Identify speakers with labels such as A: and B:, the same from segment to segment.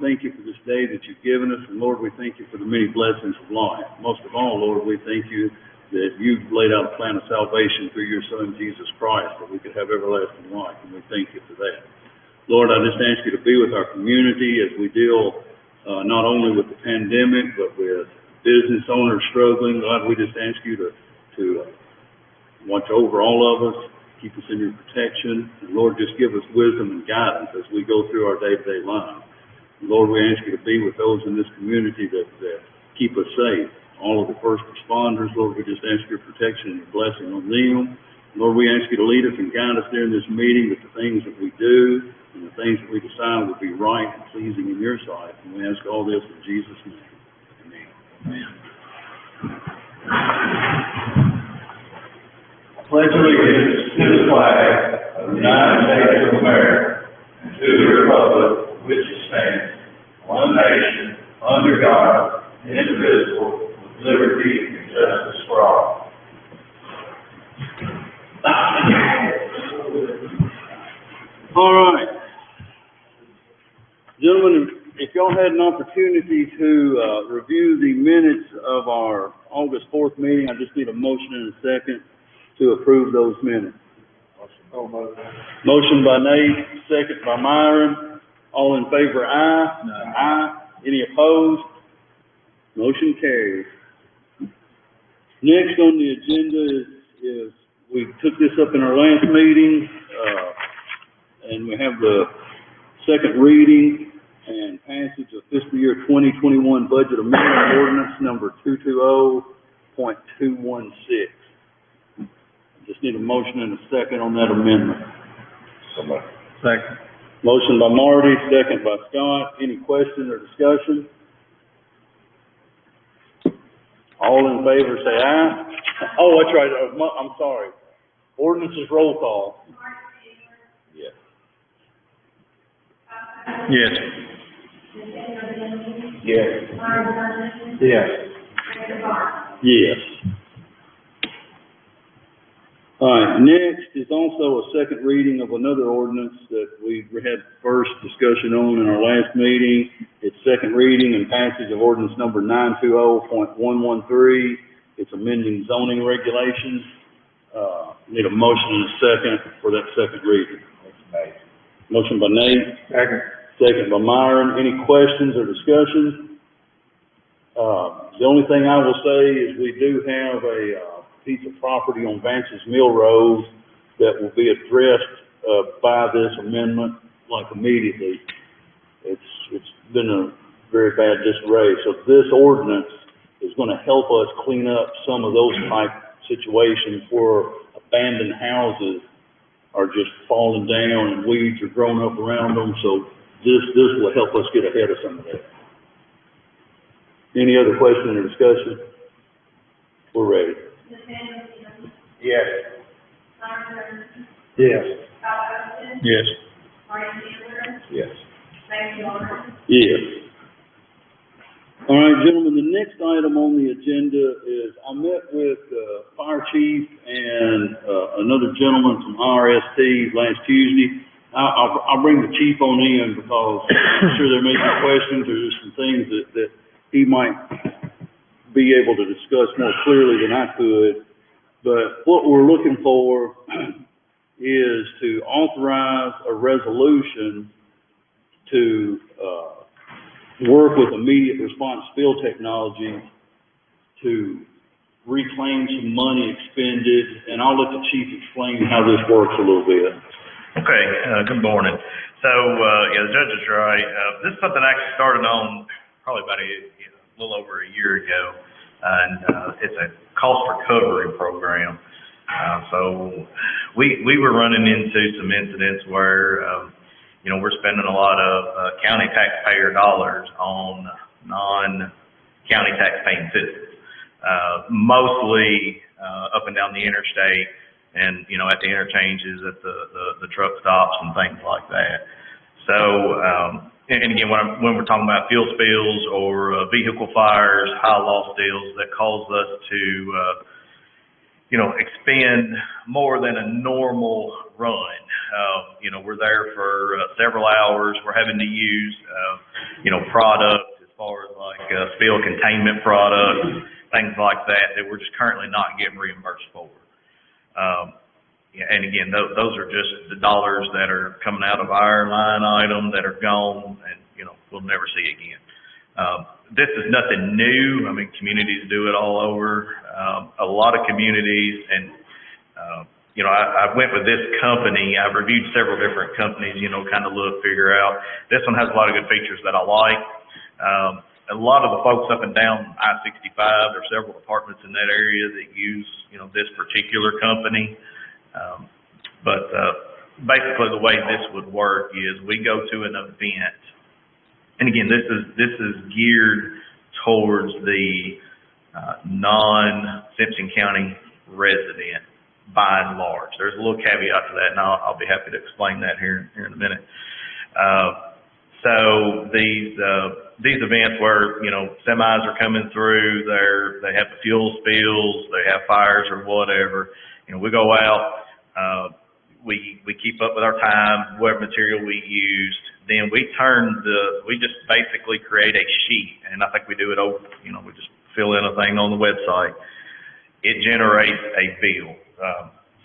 A: Thank you for this day that you've given us, and Lord, we thank you for the many blessings of life. Most of all, Lord, we thank you that you've laid out a plan of salvation through your Son, Jesus Christ, that we could have everlasting life, and we thank you for that. Lord, I just ask you to be with our community as we deal not only with the pandemic, but with business owners struggling. God, we just ask you to watch over all of us, keep us in your protection, and Lord, just give us wisdom and guidance as we go through our day-to-day lives. Lord, we ask you to be with those in this community that keep us safe. All of the first responders, Lord, we just ask your protection and your blessing on them. Lord, we ask you to lead us and guide us during this meeting with the things that we do and the things that we decide will be right and pleasing in your sight. And we ask all this in Jesus' name. Amen. Amen.
B: Pledge allegiance to the flag of the United States of America and to the republic which stands one nation under God, indivisible, with liberty and justice for all.
A: All right. Gentlemen, if y'all had an opportunity to review the minutes of our August 4th meeting, I just need a motion and a second to approve those minutes. Motion by Nate, second by Myron. All in favor, aye? No. Aye. Any opposed? Motion carries. Next on the agenda is we took this up in our last meeting, and we have the second reading and passage of fiscal year 2021 budget amendment ordinance number 220.216. Just need a motion and a second on that amendment.
C: Second.
A: Motion by Marty, second by Scott. Any question or discussion? All in favor say aye. Oh, that's right. I'm sorry. Ordinance is roll call. Yes.
C: Yes.
A: Yes.
C: Yes.
A: Yes. All right, next is also a second reading of another ordinance that we had first discussion on in our last meeting. It's second reading and passage of ordinance number 920.113. It's amending zoning regulations. Need a motion and a second for that second reading. Motion by Nate.
C: Second.
A: Second by Myron. Any questions or discussions? The only thing I will say is we do have a piece of property on Vance's Mill Road that will be addressed by this amendment like immediately. It's been a very bad disarray. So this ordinance is going to help us clean up some of those type situations where abandoned houses are just falling down and weeds are growing up around them. So this will help us get ahead of some of that. Any other question or discussion? We're ready.
C: Yes. Yes. Yes. Yes.
A: Yes. All right, gentlemen, the next item on the agenda is I met with the fire chief and another gentleman from RST last Tuesday. I'll bring the chief on in because I'm sure there may be questions or just some things that he might be able to discuss more clearly than I could. But what we're looking for is to authorize a resolution to work with immediate response field technology to reclaim some money expended, and I'll let the chief explain how this works a little bit.
D: Okay, good morning. So, yeah, the judge is right. This is something I actually started on probably about a little over a year ago, and it's a cost recovery program. So we were running into some incidents where, we're spending a lot of county taxpayer dollars on non-county tax-paying citizens, mostly up and down the interstate and, at the interchanges, at the truck stops and things like that. So, and again, when we're talking about fuel spills or vehicle fires, high loss deals that cause us to, expend more than a normal run. We're there for several hours. We're having to use, products as far as like spill containment products, things like that we're just currently not getting reimbursed for. And again, those are just the dollars that are coming out of our line item that are gone and, we'll never see again. This is nothing new. I mean, communities do it all over. A lot of communities and, I went with this company. I've reviewed several different companies, kind of look, figure out. This one has a lot of good features that I like. A lot of the folks up and down I-65, there are several departments in that area that use, this particular company. But basically the way this would work is we go to an event. And again, this is geared towards the non-Simpson County resident by and large. There's a little caveat to that, and I'll be happy to explain that here in a minute. So these events where, semis are coming through, they have the fuel spills, they have fires or whatever. We go out, we keep up with our time, what material we used. Then we just basically create a sheet, and I think we do it over, we just fill in a thing on the website. It generates a bill.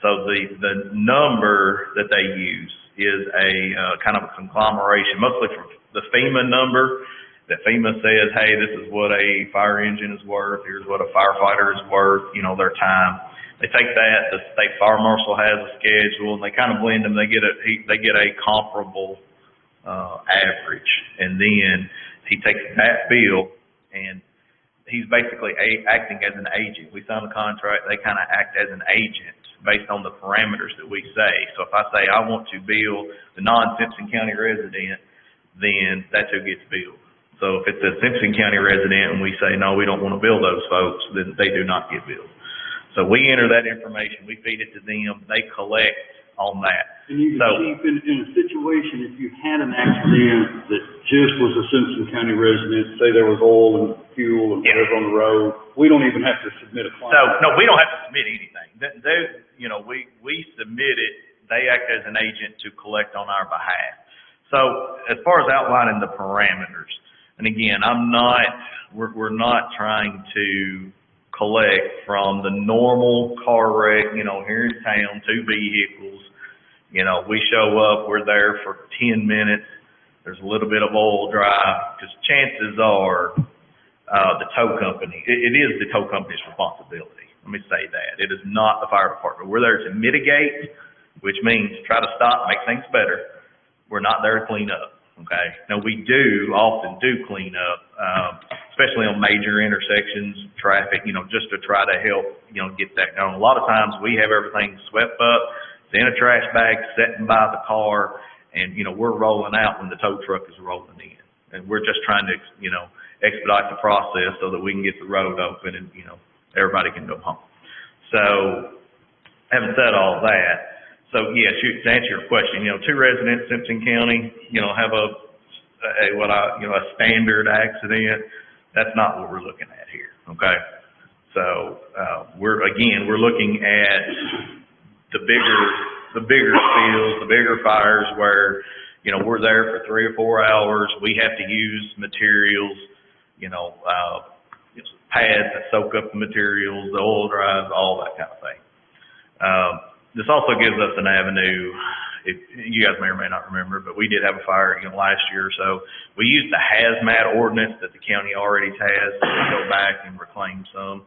D: So the number that they use is a kind of a conglomeration, mostly from the FEMA number, that FEMA says, hey, this is what a fire engine is worth, here's what a firefighter is worth, their time. They take that, the state fire marshal has a schedule, and they kind of blend them. They get a comparable average, and then he takes that bill, and he's basically acting as an agent. We sign the contract, they kind of act as an agent based on the parameters that we say. So if I say I want to bill the non-Simpson County resident, then that's who gets billed. So if it's a Simpson County resident and we say, no, we don't want to bill those folks, then they do not get billed. So we enter that information, we feed it to them, they collect on that.
A: And you can keep in a situation, if you had an accident that just was a Simpson County resident, say there was oil and fuel and whatever on the road, we don't even have to submit a claim.
D: So, no, we don't have to submit anything. We submit it, they act as an agent to collect on our behalf. So as far as outlining the parameters, and again, we're not trying to collect from the normal car wreck, here in town, 2 vehicles, we show up, we're there for 10 minutes, there's a little bit of oil drive, because chances are, the tow company, it is the tow company's responsibility. Let me say that. It is not the fire department. We're there to mitigate, which means try to stop, make things better. We're not there to clean up. Okay. Now we often do clean up, especially on major intersections, traffic, just to try to help, get that going. A lot of times we have everything swept up, it's in a trash bag, sitting by the car, and, we're rolling out when the tow truck is rolling in. And we're just trying to, expedite the process so that we can get the road open and, everybody can go home. So having said all that, so yes, to answer your question, 2 residents, Simpson County, have a standard accident. That's not what we're looking at here. Okay. So, we're looking at the bigger spills, the bigger fires where, we're there for 3 or 4 hours. We have to use materials, pads that soak up the materials, the oil drives, all that kind of thing. This also gives us an avenue. You guys may or may not remember, but we did have a fire, last year or so. We used the hazmat ordinance that the county already has to go back and reclaim some.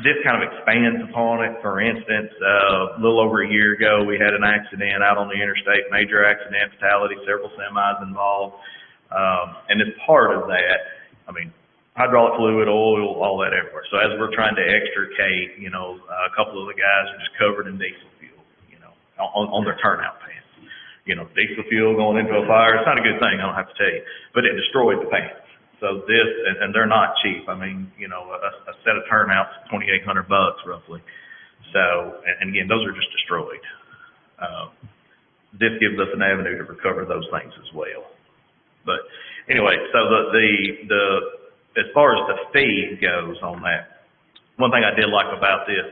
D: This kind of expands upon it. For instance, a little over a year ago, we had an accident out on the interstate, major accident, fatality, several semis involved. And as part of that, hydraulic fluid, oil, all that everywhere. So as we're trying to extricate, a couple of the guys are just covered in diesel fuel, on their turnout pants. Diesel fuel going into a fire, it's not a good thing, I don't have to tell you, but it destroyed the pants. So and they're not cheap. A set of turnouts, $2,800 roughly. So, and again, those are just destroyed. This gives us an avenue to recover those things as well. But anyway, so as far as the fee goes on that, one thing I did like about this,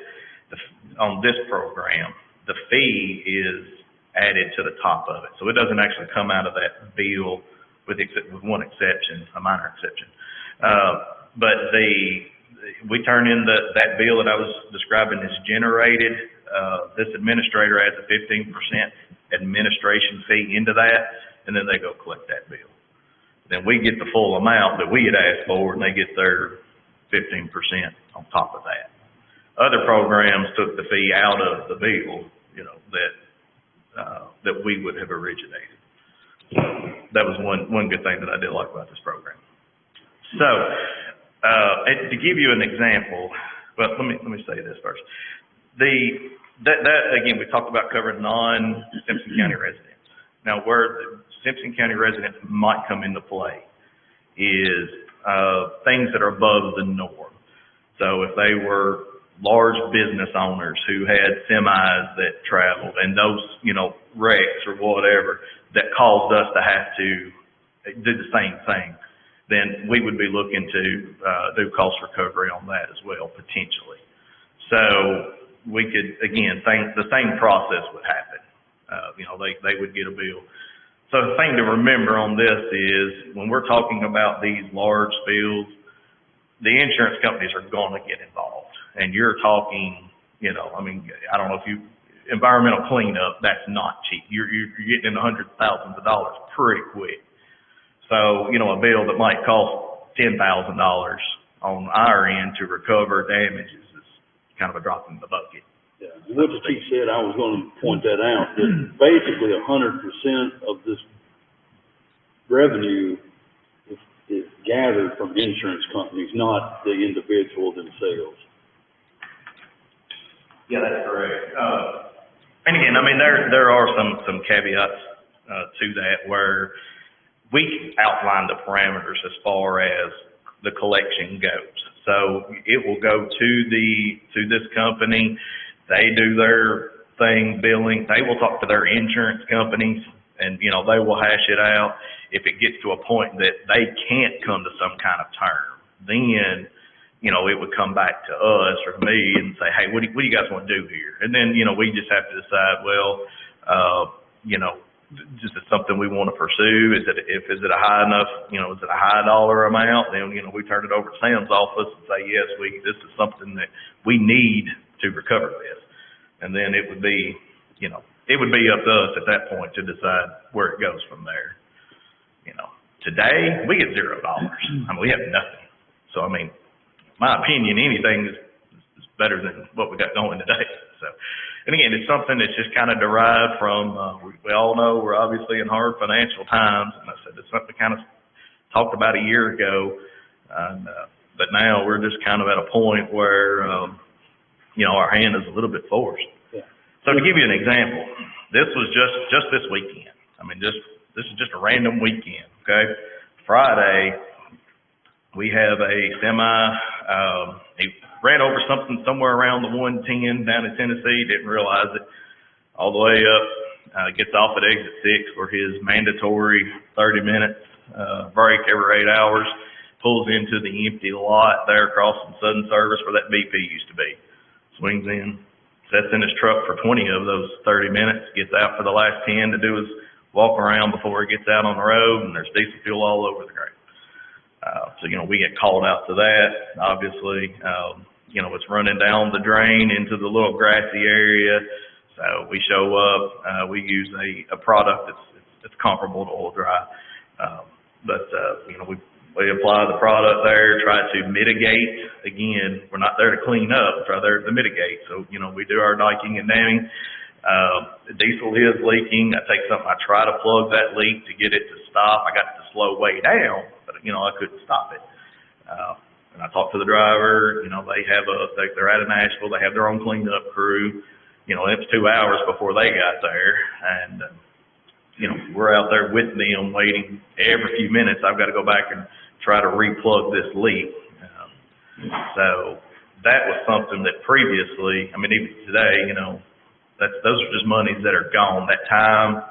D: on this program, the fee is added to the top of it. So it doesn't actually come out of that bill with one exception, a minor exception. But we turn in that bill that I was describing is generated. This administrator adds a 15% administration fee into that, and then they go collect that bill. Then we get the full amount that we had asked for, and they get their 15% on top of that. Other programs took the fee out of the bill, that we would have originated. So that was one good thing that I did like about this program. So, and to give you an example, well, let me say this first. That again, we talked about covering non-Simpson County residents. Now, where the Simpson County residents might come into play is things that are above the norm. So if they were large business owners who had semis that traveled and those, wrecks or whatever that caused us to have to do the same thing, then we would be looking to do cost recovery on that as well, potentially. So we could, again, the same process would happen. They would get a bill. So the thing to remember on this is when we're talking about these large spills, the insurance companies are going to get involved. And you're talking, I don't know if environmental cleanup, that's not cheap. You're getting in the hundreds of thousands of dollars pretty quick. So, a bill that might cost $10,000 on our end to recover damages is kind of a drop in the bucket.
A: Yeah. What the chief said, I was going to point that out, that basically 100% of this revenue is gathered from insurance companies, not the individual themselves.
D: Yeah, that's correct. And again, there are some caveats to that where we outline the parameters as far as the collection goes. So it will go to this company. They do their thing, billing. They will talk to their insurance companies, and they will hash it out. If it gets to a point that they can't come to some kind of term, then it would come back to us or me and say, hey, what do you guys want to do here? And then, we just have to decide, well, is it something we want to pursue? Is it a high enough, is it a high dollar amount? Then, we turn it over to Sam's office and say, yes, this is something that we need to recover this. And then it would be, it would be up to us at that point to decide where it goes from there. Today we get $0. We have nothing. So, my opinion, anything is better than what we got going today. So, and again, it's something that's just kind of derived from, we all know we're obviously in hard financial times. And I said, it's something we kind of talked about a year ago. But now we're just kind of at a point where, our hand is a little bit forced.
A: Yeah.
D: So to give you an example, this was just this weekend. This is just a random weekend. Okay. Friday, we have a semi, he ran over somewhere around the 110 down in Tennessee, didn't realize it, all the way up, gets off at exit 6 for his mandatory 30 minutes break every 8 hours, pulls into the empty lot there across from Southern Service where that BP used to be, swings in, sits in his truck for 20 of those 30 minutes, gets out for the last 10 to do his walk around before he gets out on the road, and there's diesel fuel all over the ground. So, we get called out to that, obviously. It's running down the drain into the little grassy area. So we show up, we use a product that's comparable to oil dry. We apply the product there, try to mitigate. Again, we're not there to clean up, we're there to mitigate. So, we do our diking and damming. The diesel is leaking. I take something, I try to plug that leak to get it to stop. I got it to slow way down, but I couldn't stop it. And I talked to the driver, they're out of Nashville, they have their own cleanup crew. It was 2 hours before they got there, and we're out there with them waiting. Every few minutes I've got to go back and try to re-plug this leak. So that was something that previously, even today, those are just monies that are gone, that time,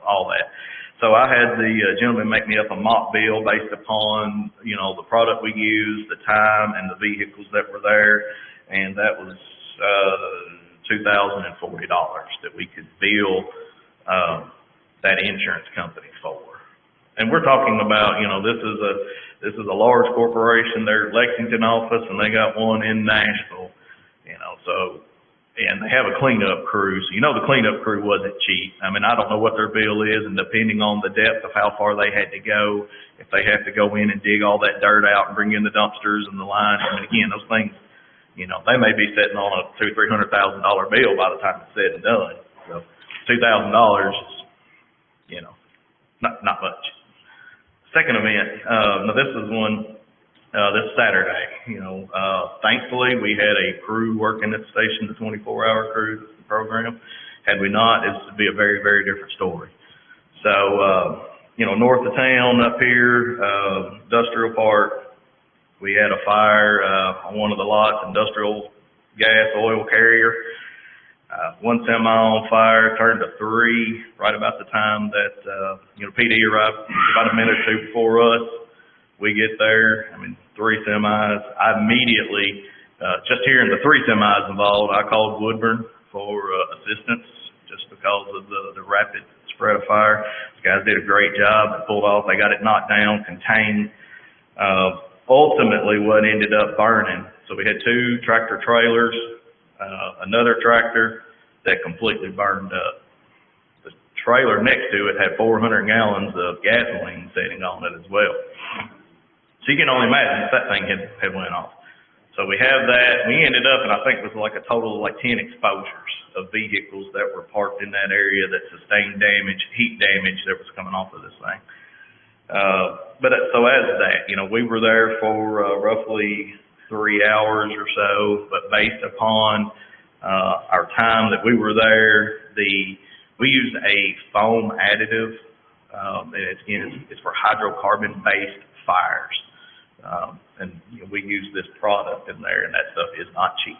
D: all that. So I had the gentleman make me up a mock bill based upon, the product we used, the time, and the vehicles that were there. And that was $2,040 that we could bill, that insurance company for. And we're talking about, this is a large corporation, their Lexington office, and they got one in Nashville, so, and they have a cleanup crew, so the cleanup crew wasn't cheap. I mean, I don't know what their bill is, and depending on the depth of how far they had to go, if they have to go in and dig all that dirt out and bring in the dumpsters and the line, I mean, again, those things, they may be sitting on a $200,000 to $300,000 bill by the time it's said and done. So $2,000 is, not much. Second event, now this is one, this Saturday, thankfully we had a crew working at the station, the 24-hour crew, the program. Had we not, this would be a very, very different story. So, north of town up here, Industrial Park, we had a fire, on one of the lots, industrial gas oil carrier. One semi on fire, turned to 3 right about the time that, PD arrived about a minute or two before us. We get there, 3 semis. I immediately, just hearing the 3 semis involved, I called Woodburn for assistance just because of the rapid spread of fire. These guys did a great job. They pulled off. They got it knocked down, contained. Ultimately, what ended up burning, so we had 2 tractor trailers, another tractor that completely burned up. The trailer next to it had 400 gallons of gasoline sitting on it as well. So you can only imagine if that thing had went off. So we have that. We ended up, and I think it was like a total of like 10 exposures of vehicles that were parked in that area that sustained damage, heat damage that was coming off of this thing. So as that, we were there for roughly 3 hours or so, but based upon our time that we were there, we used a foam additive, and it's for hydrocarbon-based fires. And we use this product in there, and that stuff is not cheap,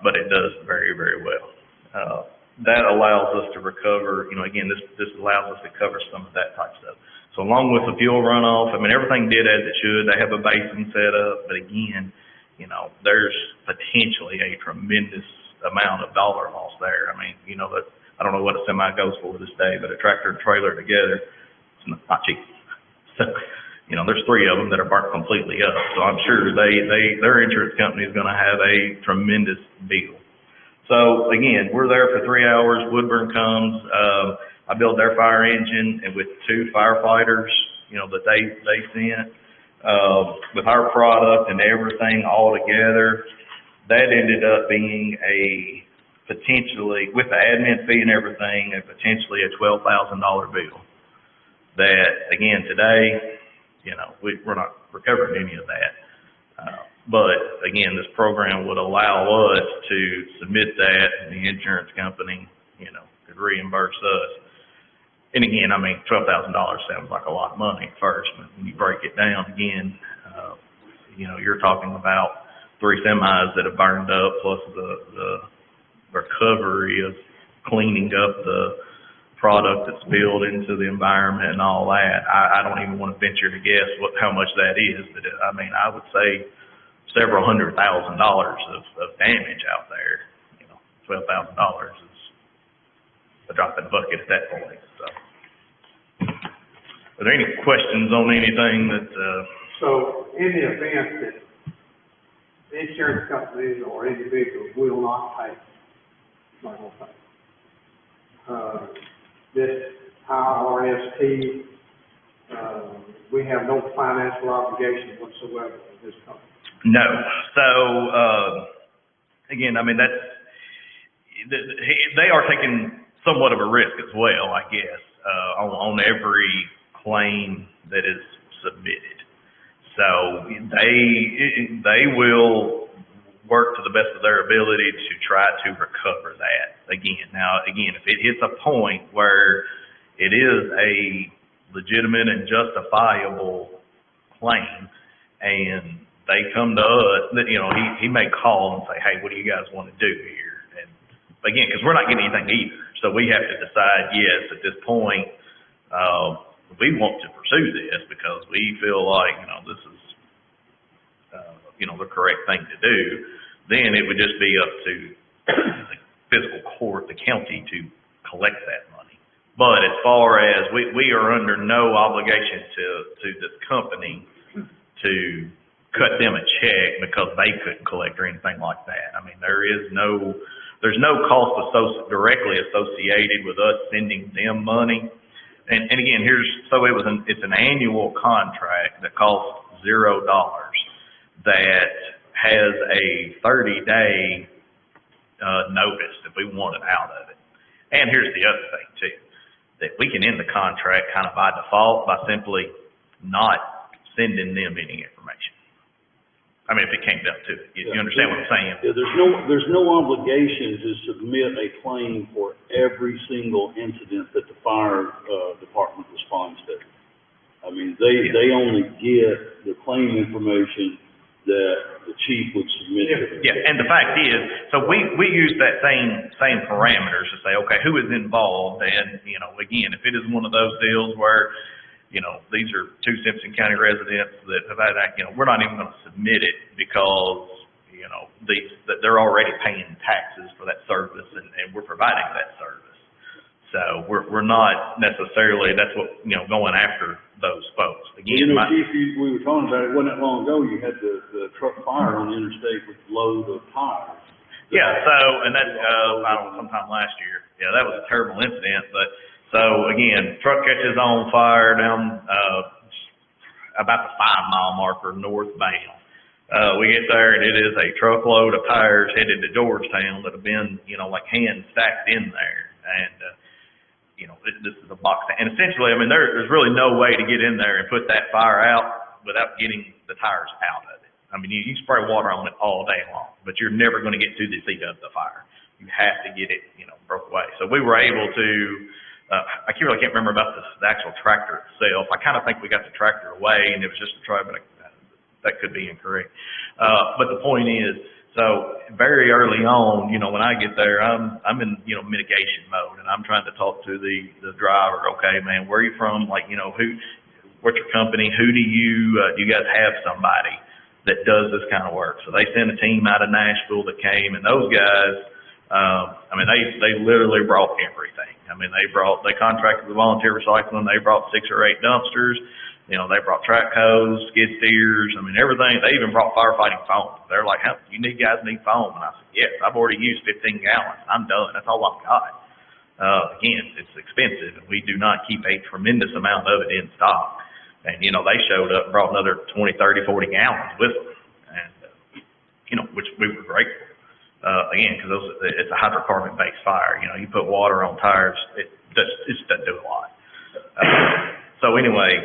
D: but it does very, very well. That allows us to recover, again, this allows us to cover some of that type of stuff. So along with the fuel runoff, everything did as it should. They have a basin set up, but again, there's potentially a tremendous amount of dollar loss there. That I don't know what a semi goes for this day, but a tractor and trailer together, it's not cheap. So, there's 3 of them that are burnt completely up. So I'm sure their insurance company is going to have a tremendous bill. So again, we're there for 3 hours. Woodburn comes. I build their fire engine, and with 2 firefighters, that they sent, with our product and everything all together, that ended up being a potentially, with the admin fee and everything, potentially a $12,000 bill. That again today, we're not recovering any of that. But again, this program would allow us to submit that, and the insurance company, could reimburse us. And again, $12,000 sounds like a lot of money at first, but when you break it down again, you're talking about 3 semis that have burned up, plus the recovery of cleaning up the product that's spilled into the environment and all that. I don't even want to venture to guess how much that is, but I would say several $100,000 of damage out there. $12,000 is a drop in the bucket at that point. So, are there any questions on anything that?
E: So, in the event that insurance companies or individuals will not pay, this IRST, we have no financial obligation whatsoever with this company.
D: No. So, again, they are taking somewhat of a risk as well, I guess, on every claim that is submitted. So they will work to the best of their ability to try to recover that. Again, if it hits a point where it is a legitimate and justifiable claim, and they come to us, he may call and say, hey, what do you guys want to do here? And again, because we're not getting anything either. So we have to decide, yes, at this point, we want to pursue this because we feel like, this is, the correct thing to do. Then it would just be up to the fiscal court, the county, to collect that money. But as far as, we are under no obligation to this company to cut them a check because they couldn't collect or anything like that. I mean, there's no cost directly associated with us sending them money. And again, it's an annual contract that costs $0 that has a 30-day notice if we want it out of it. And here's the other thing too, that we can end the contract kind of by default by simply not sending them any information. I mean, if it came down to it, you understand what I'm saying?
A: Yeah, there's no obligation to submit a claim for every single incident that the fire department responds to. I mean, they only get the claim information that the chief would submit to them.
D: Yeah, and the fact is, so we use that same parameters to say, okay, who is involved? And, you know, again, if it is one of those deals where, you know, these are two Simpson County residents that have had that, you know, we're not even going to submit it because, you know, that they're already paying taxes for that service and we're providing that service. So we're not necessarily, that's what, you know, going after those folks. Again,
A: you know, Chief, we were talking about it, wasn't that long ago, you had the truck fire on the interstate with a load of tires.
D: Yeah, so, and that's, I don't know, sometime last year. Yeah, that was a terrible incident, but, so again, truck catches on fire down, about the 5 mile marker northbound. We get there and it is a truckload of tires headed to Georgetown that have been, you know, like hand stacked in there. And, you know, this is a box. And essentially, I mean, there's really no way to get in there and put that fire out without getting the tires out of it. I mean, you spray water on it all day long, but you're never going to get to the seat of the fire. You have to get it, you know, broke away. So we were able to, I really can't remember about the actual tractor itself. I kind of think we got the tractor away and it was just a try, but that could be incorrect. But the point is, so very early on, you know, when I get there, I'm in, you know, mitigation mode and I'm trying to talk to the driver. Okay, man, where are you from? Like, you know, what's your company? Who do you guys have somebody that does this kind of work? So they sent a team out of Nashville that came, and those guys, I mean, they literally brought everything. I mean, they contracted with volunteer recycling. They brought 6 or 8 dumpsters. You know, they brought track hose, skid steers. I mean, everything. They even brought firefighting foam. They're like, "How you guys need foam?" And I said, "Yes, I've already used 15 gallons. I'm done. That's all I've got." Again, it's expensive, and we do not keep a tremendous amount of it in stock. And, you know, they showed up and brought another 20, 30, 40 gallons with them. And, you know, which we were grateful. Again, because it's a hydrocarbon-based fire. You know, you put water on tires, it doesn't do a lot. So anyway,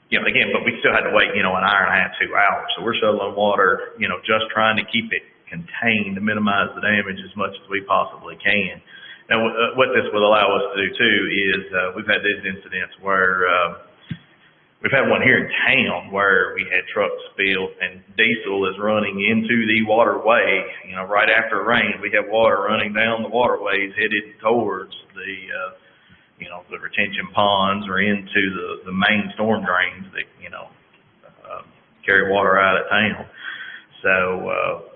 D: you know, again, but we still had to wait, you know, an hour and a half, 2 hours. So we're shoveling water, you know, just trying to keep it contained to minimize the damage as much as we possibly can. Now, what this will allow us to do too is we've had these incidents where we've had one here in town where we had trucks spilled and diesel is running into the waterway. You know, right after rain, we have water running down the waterways headed towards the, you know, the retention ponds or into the main storm drains that, you know, carry water out of town. So,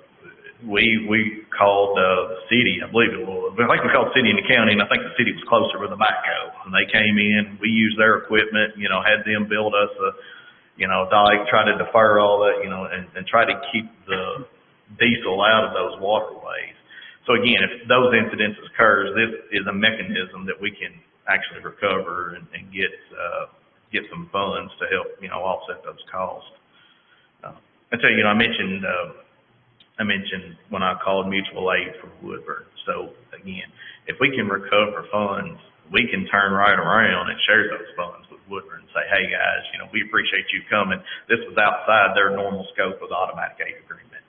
D: we called the city, I believe it was. I think we called the city and the county, and I think the city was closer with the backhoe. And they came in, we used their equipment, you know, had them build us a, you know, dike, try to defer all that, you know, and try to keep the diesel out of those waterways. So again, if those incidents occurs, this is a mechanism that we can actually recover and get some funds to help, you know, offset those costs. I tell you, you know, I mentioned when I called mutual aid for Woodburn. So again, if we can recover funds, we can turn right around and share those funds with Woodburn and say, "Hey guys, you know, we appreciate you coming. This was outside their normal scope of the automatic aid agreement.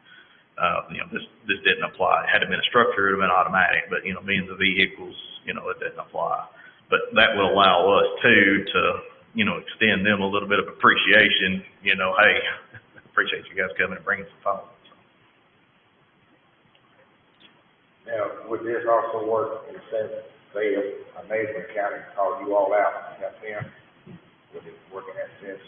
D: You know, this didn't apply. It had to been a structure, it would have been automatic, but, you know, being the vehicles, you know, it didn't apply." But that will allow us to, you know, extend them a little bit of appreciation, you know, "Hey, appreciate you guys coming and bringing some funds."
E: Now, would this also work in the sense, say, if a neighboring county called you all out and help them? Would it work in that sense?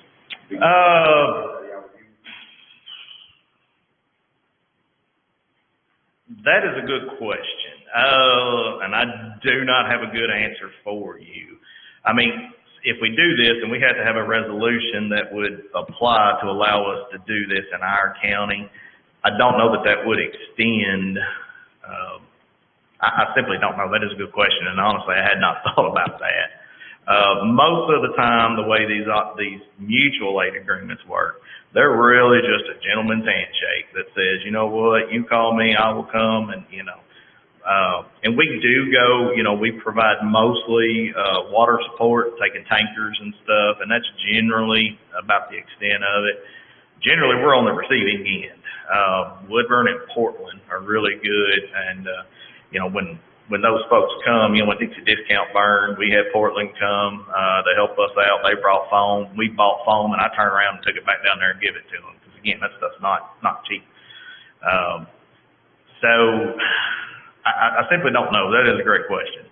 D: That is a good question. And I do not have a good answer for you. I mean, if we do this and we had to have a resolution that would apply to allow us to do this in our county, I don't know that that would extend. I simply don't know. That is a good question, and honestly, I had not thought about that. Most of the time, the way these mutual aid agreements work, they're really just a gentleman's handshake that says, you know what, you call me, I will come, and and we do go, we provide mostly water support, taking tankers and stuff, and that's generally about the extent of it. Generally, we're on the receiving end. Woodburn and Portland are really good, and when those folks come, when Dixie Discount burned, we had Portland come to help us out. They brought foam. We bought foam, and I turned around and took it back down there and give it to them. Because again, that stuff's not cheap. So I simply don't know. That is a great question.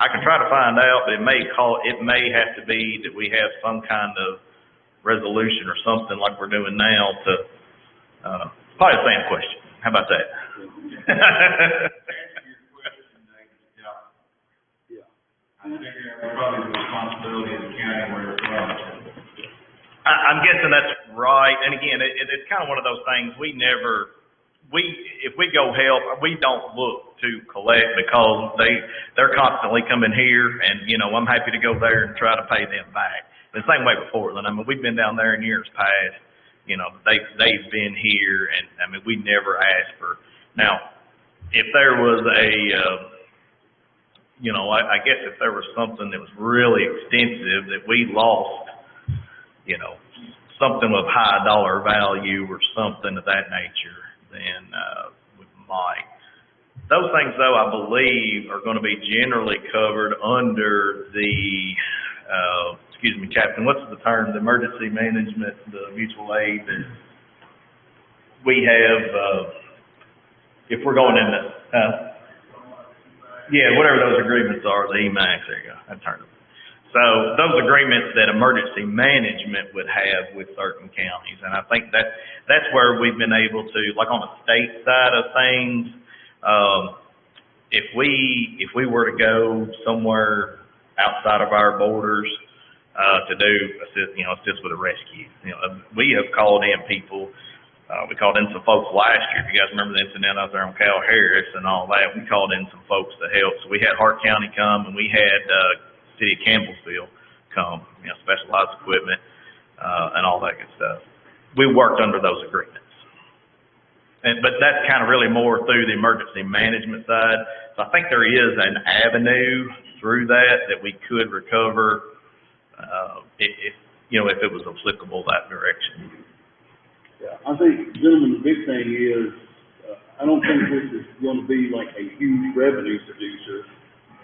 D: I can try to find out, but it may have to be that we have some kind of resolution or something like we're doing now to probably the same question. How about that?
B: I think that's probably the responsibility of the county where it's from.
D: I'm guessing that's right. And again, it's kind of one of those things if we go help, we don't look to collect because they're constantly coming here, and I'm happy to go there and try to pay them back. The same way with Portland. I mean, we've been down there in years past. They've been here, and I mean, we never asked for. Now, if there was I guess if there was something that was really extensive that we lost, something of high dollar value or something of that nature, then we might. Those things, though, I believe are going to be generally covered under the, excuse me, Captain, what's the term? The emergency management, the mutual aid that we have, if we're going into, yeah, whatever those agreements are, the EMAX, there you go, I turned them. So those agreements that emergency management would have with certain counties, and I think that's where we've been able to, like on the state side of things, if we were to go somewhere outside of our borders to do assist with a rescue, we have called in people. We called in some folks last year. If you guys remember the incident out there on Cal Harris and all that, we called in some folks to help. So we had Hart County come, and we had City of Campbellsville come, specialized equipment and all that good stuff. We worked under those agreements. But that's kind of really more through the emergency management side. So I think there is an avenue through that we could recover if it was applicable that direction.
A: Yeah, I think, gentlemen, the big thing is, I don't think this is going to be like a huge revenue producer,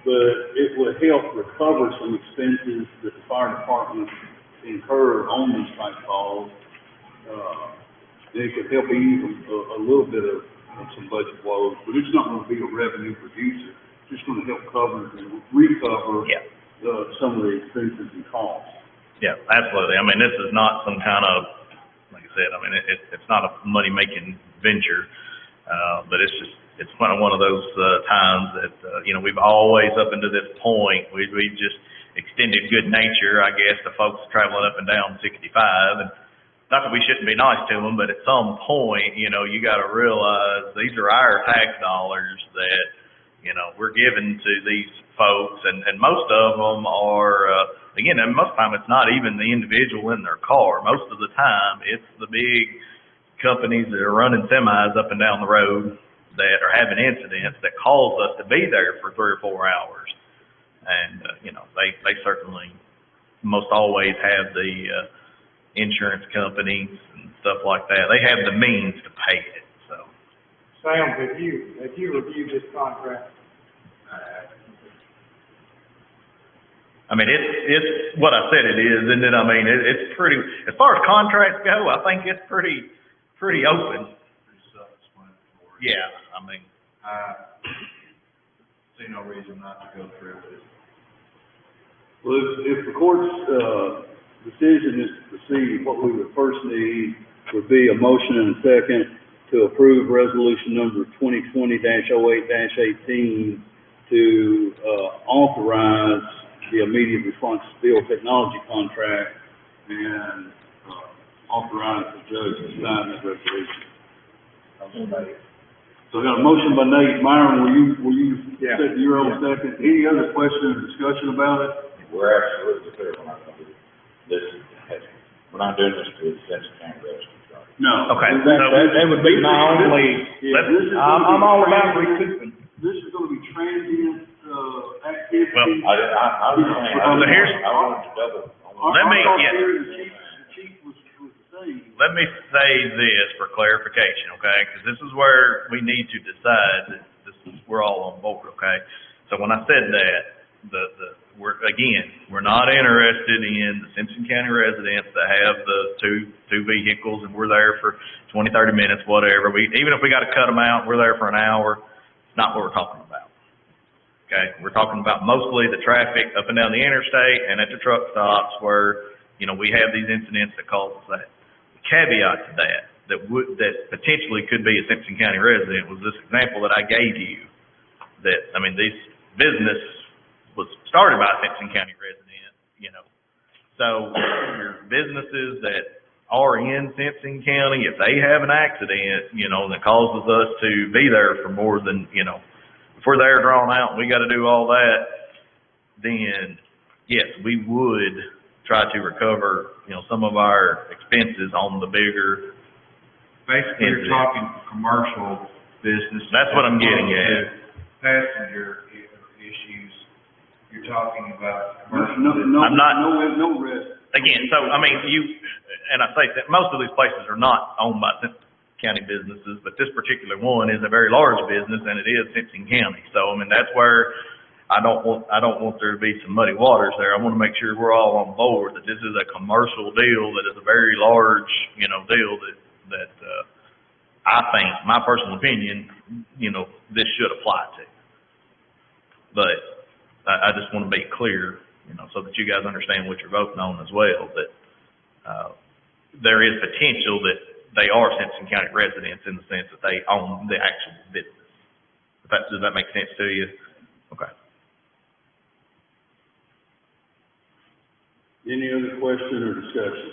A: but it would help recover some expenses that the fire department incur on these type calls. It could help ease a little bit of some budget woes, but it's not going to be a revenue producer. It's just going to help cover and recover some of the expenses and costs. Yeah, absolutely. I mean, this is not some kind of, like I said, I mean, it's not a money-making venture, but it's one of those times that, we've always, up until this point, we've just extended good nature, I guess, to folks traveling up and down 65. And not that we shouldn't be nice to them, but at some point, you got to realize these are our tax dollars that, we're giving to these folks, and most of them are, again, and most of the time it's not even the individual in their car. Most of the time it's the big companies that are running semis up and down the road that are having incidents that cause us to be there for 3 or 4 hours. And, they certainly most always have the insurance companies and stuff like that. They have the means to pay it, so.
E: Sam, have you reviewed this contract?
D: I mean, it's what I said it is, isn't it? I mean, it's pretty, as far as contracts go, I think it's pretty open.
B: Pretty self-explanatory.
D: Yeah, I mean.
B: I see no reason not to go through with it.
A: Well, if the court's decision is to proceed, what we would first need would be a motion and a second to approve resolution number 2020-08-18 to, authorize the immediate response spill technology contract and, authorize the judge to sign that resolution. So I got a motion by Nate. Myron, will you
E: Yeah.
A: set your own second? Any other question or discussion about it?
F: We're absolutely clear we're not gonna do this. We're not doing this to the Simpson County residents, right?
A: No.
D: Okay,
E: That would be my only,
A: Yeah, this is gonna
E: I'm
A: be
E: all about
A: transient-
E: recouping.
A: This is gonna be transient, activity.
D: Well,
F: I understand.
D: So here's-
F: I wanted to double.
D: Let me-
A: I thought
D: yeah.
A: the chief was the same.
D: let me say this for clarification, okay? Because this is where we need to decide that we're all on board, okay? So when I said that, we're not interested in the Simpson County residents that have the two vehicles and we're there for 20, 30 minutes, whatever. Even if we got to cut them out, we're there for an hour. It's not what we're talking about. Okay? We're talking about mostly the traffic up and down the interstate and at the truck stops where, we have these incidents that cause that. The caveat to that potentially could be a Simpson County resident was this example that I gave you. This business was started by a Simpson County resident, So your businesses that are in Simpson County, if they have an accident, that causes us to be there for more than, if we're there drawn out and we got to do all that, then yes, we would try to recover, some of our expenses on the bigger.
G: Basically, you're talking commercial business.
D: That's what I'm getting at.
G: Passenger issues, you're talking about commercial.
D: I'm not-
A: No risk.
D: Again, so, and I say that most of these places are not owned by Simpson County businesses, but this particular one is a very large business and it is Simpson County. So, that's where I don't want there to be some muddy waters there. I want to make sure we're all on board that this is a commercial deal that is a very large, deal that I think, my personal opinion, this should apply to. But I just want to be clear, so that you guys understand what you're voting on as well, that there is potential that they are Simpson County residents in the sense that they own the actual business. Does that make sense to you? Okay.
A: Any other question or discussion?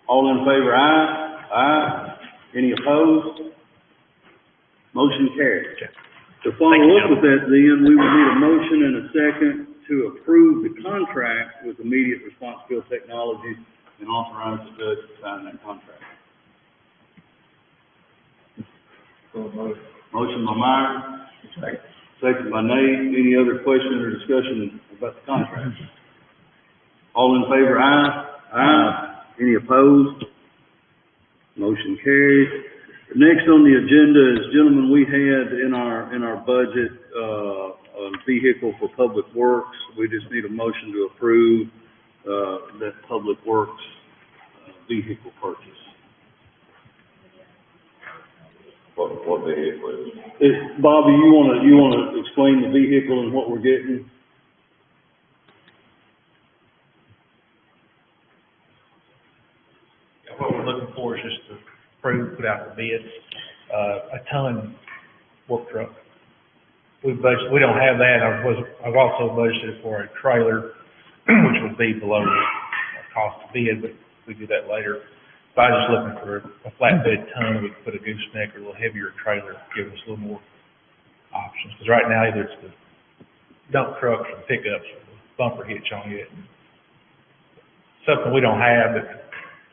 A: All in favor, aye? Aye. Any opposed? Motion carries. To follow up with that, then, we would need a motion and a second to approve the contract with Immediate Response Field Technologies and authorize the judge to sign that contract. Motion by Meyer. Second by Nate. Any other question or discussion about the contract? All in favor, aye? Aye. Any opposed? Motion carries. Next on the agenda is, gentlemen, we had in our budget, a vehicle for Public Works. We just need a motion to approve, that Public Works, vehicle purchase.
F: What vehicle is it?
A: Bobby, you wanna explain the vehicle and what we're getting?
H: What we're looking for is just to put out the bids, a ton work truck. We don't have that. I've also budgeted for a trailer, which would be below the cost of bid, but we do that later. So I was just looking for a flatbed ton. We could put a gooseneck or a little heavier trailer, give us a little more options. Because right now, either it's the dump trucks or pickups or the bumper hitch on it. Something we don't have, but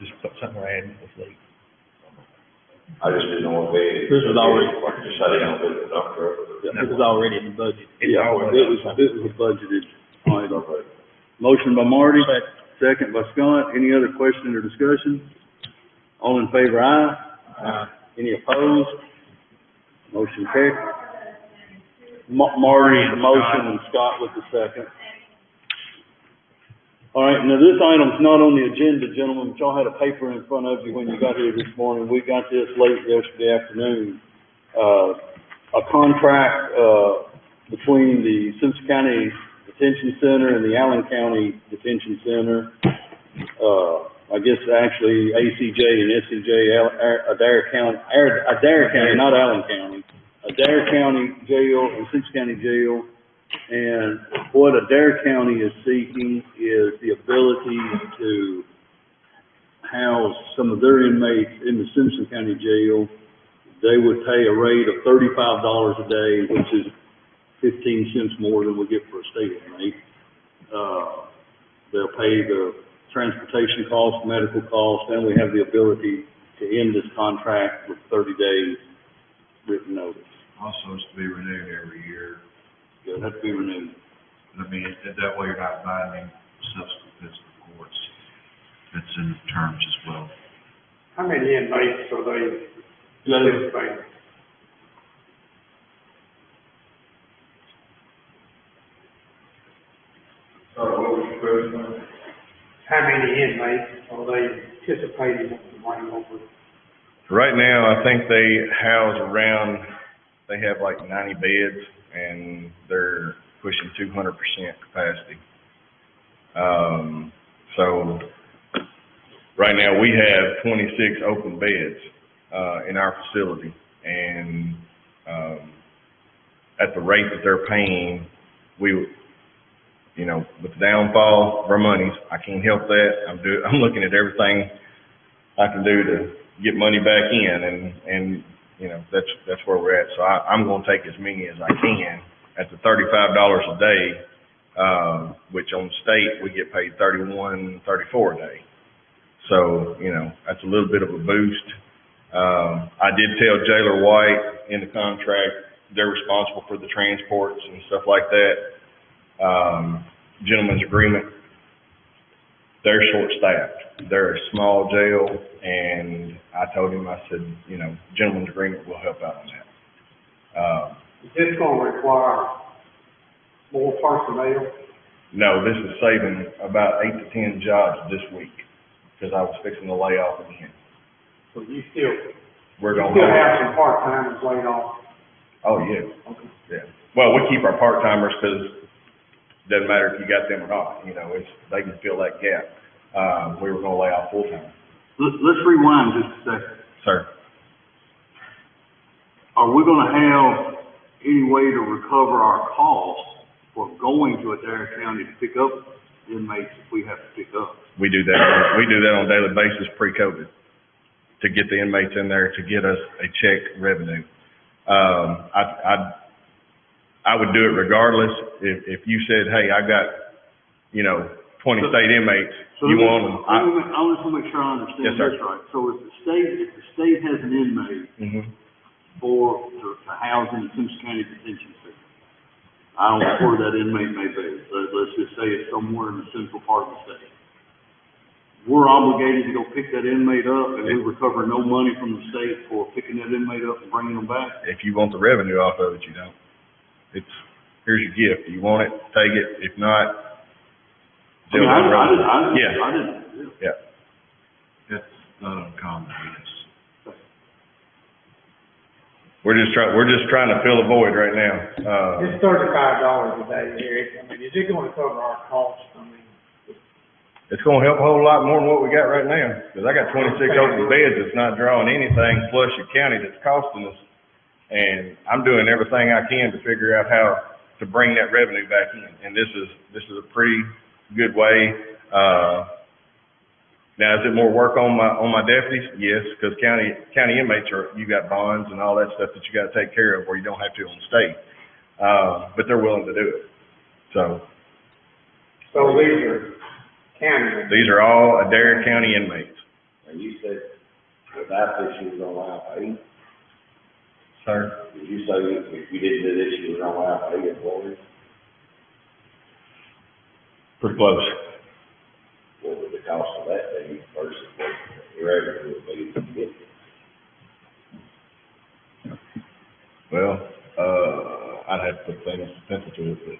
H: just something we're adding to the fleet.
F: I just didn't know what vehicle.
E: This was already-
F: Just I didn't know if it was a dump truck or.
E: This is already in the budget.
A: Yeah, it was a budgeted item. Motion by Marty, second by Scott. Any other question or discussion? All in favor, aye? Aye. Any opposed? Motion carried. Marty, the motion, and Scott with the second. All right, now this item's not on the agenda, gentlemen, but y'all had a paper in front of you when you got here this morning. We got this late yesterday afternoon. A contract, between the Simpson County Detention Center and the Allen County Detention Center, I guess actually ACJ and SCJ, Adair County, not Allen County, Adair County Jail and Simpson County Jail. And what Adair County is seeking is the ability to house some of their inmates in the Simpson County Jail. They would pay a rate of $35 a day, which is 15 cents more than we get for a state inmate. They'll pay the transportation costs, medical costs, and we have the ability to end this contract with 30 days written notice.
G: Also, it's to be renewed every year.
A: It'll have to be renewed.
G: I mean, that way you're not binding subsequent fiscal courts. That's in the terms as well.
E: How many inmates are they anticipating?
B: Sorry, what was your question?
E: How many inmates are they anticipating to bring over?
I: Right now, I think they have like 90 beds and they're pushing 200% capacity. So right now we have 26 open beds, in our facility, and, at the rate that they're paying, with the downfall of our monies, I can't help that. I'm looking at everything I can do to get money back in, and that's where we're at. So I'm going to take as many as I can at the $35 a day, which on the state we get paid $31, $34 a day. So that's a little bit of a boost. I did tell Jailer White in the contract they're responsible for the transports and stuff like that. Gentleman's agreement. They're short-staffed. They're a small jail, and I told him, I said, gentleman's agreement will help out on that.
E: Is this going to require more personnel?
I: No, this is saving about 8 to 10 jobs this week, because I was fixing to lay off again.
E: So you still
I: We're
E: still have some part-timers laid off?
I: Oh, yeah. Okay. Yeah. Well, we keep our part-timers because it doesn't matter if you got them or not. They can fill that gap. We were going to lay off full-time.
A: Let's rewind just a second.
I: Sir.
A: Are we going to have any way to recover our costs for going to Adair County to pick up inmates if we have to pick up?
I: We do that. We do that on a daily basis pre-COVID to get the inmates in there to get us a check revenue. I would do it regardless. If you said, hey, I got, 20 state inmates,
A: so
I: you want them.
A: I just want to make sure I understand
I: Yes, sir.
A: this right. So if the state has an inmate to house in the Simpson County Detention Center, I don't know where that inmate may be. Let's just say it's somewhere in the central part of the state. We're obligated to go pick that inmate up, and we recover no money from the state for picking that inmate up and bringing them back?
I: If you want the revenue off of it, you don't. Here's your gift. You want it, take it. If not,
A: I didn't.
I: Yeah.
G: That's not uncommon, yes.
I: We're just trying to fill a void right now.
E: It's $35 a day, Eric. Is it going to cover our costs?
I: It's going to help a whole lot more than what we got right now, because I got 26 open beds that's not drawing anything, plus your county that's costing us. And I'm doing everything I can to figure out how to bring that revenue back in. And this is a pretty good way. Now, is it more work on my deputies? Yes, because county inmates you got bonds and all that stuff that you got to take care of, where you don't have to on the state. But they're willing to do it. So
E: these are county.
I: These are all Adair County inmates.
B: And you said without this, you were going to allow 8?
I: Sir?
B: Did you say if you didn't do this, you were going to allow 8 employees?
I: Pretty close.
B: What would the cost of that be versus what your revenue would be to get?
I: Well, I'd have to put pencil to it, but.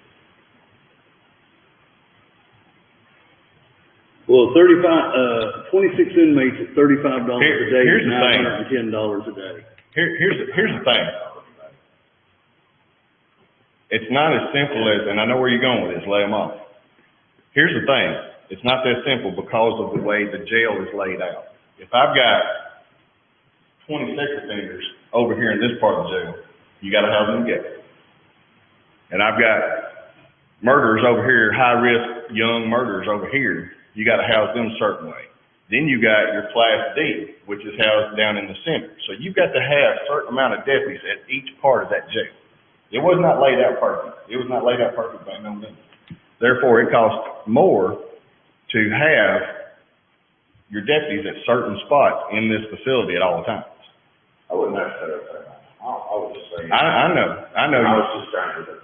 A: Well, 26 inmates at $35 a day
I: Here's
A: is
I: the thing.
A: $910 a day.
I: Here's the thing. It's not as simple as, and I know where you're going with this, lay them off. Here's the thing. It's not that simple because of the way the jail is laid out. If I've got 20 sex offenders over here in this part of the jail, you gotta house them together. And I've got murderers over here, high-risk young murderers over here, you gotta house them a certain way. Then you got your Class D, which is housed down in the center. So you've got to have a certain amount of deputies at each part of that jail. It was not laid out perfect. It was not laid out perfect by no means. Therefore, it costs more to have your deputies at certain spots in this facility at all times.
E: I wouldn't have said that. I was just saying.
I: I know.
E: I was just trying to,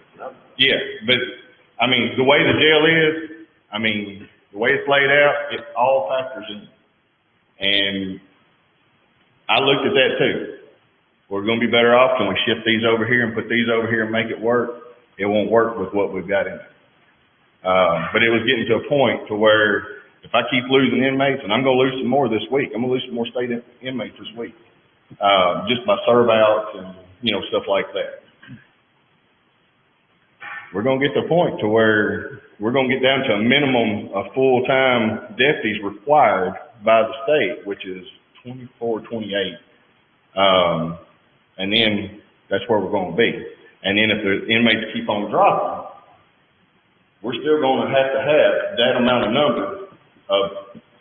I: Yeah, but, I mean, the way the jail is, I mean, the way it's laid out, it all factors in. And I looked at that too. We're gonna be better off, can we shift these over here and put these over here and make it work? It won't work with what we've got in there. But it was getting to a point to where if I keep losing inmates, and I'm gonna lose some more this week, I'm gonna lose some more state inmates this week, just by serve outs and, you know, stuff like that. We're gonna get to a point to where we're gonna get down to a minimum of full-time deputies required by the state, which is 24, 28. And then that's where we're gonna be. And then if the inmates keep on dropping, we're still gonna have to have that amount of number of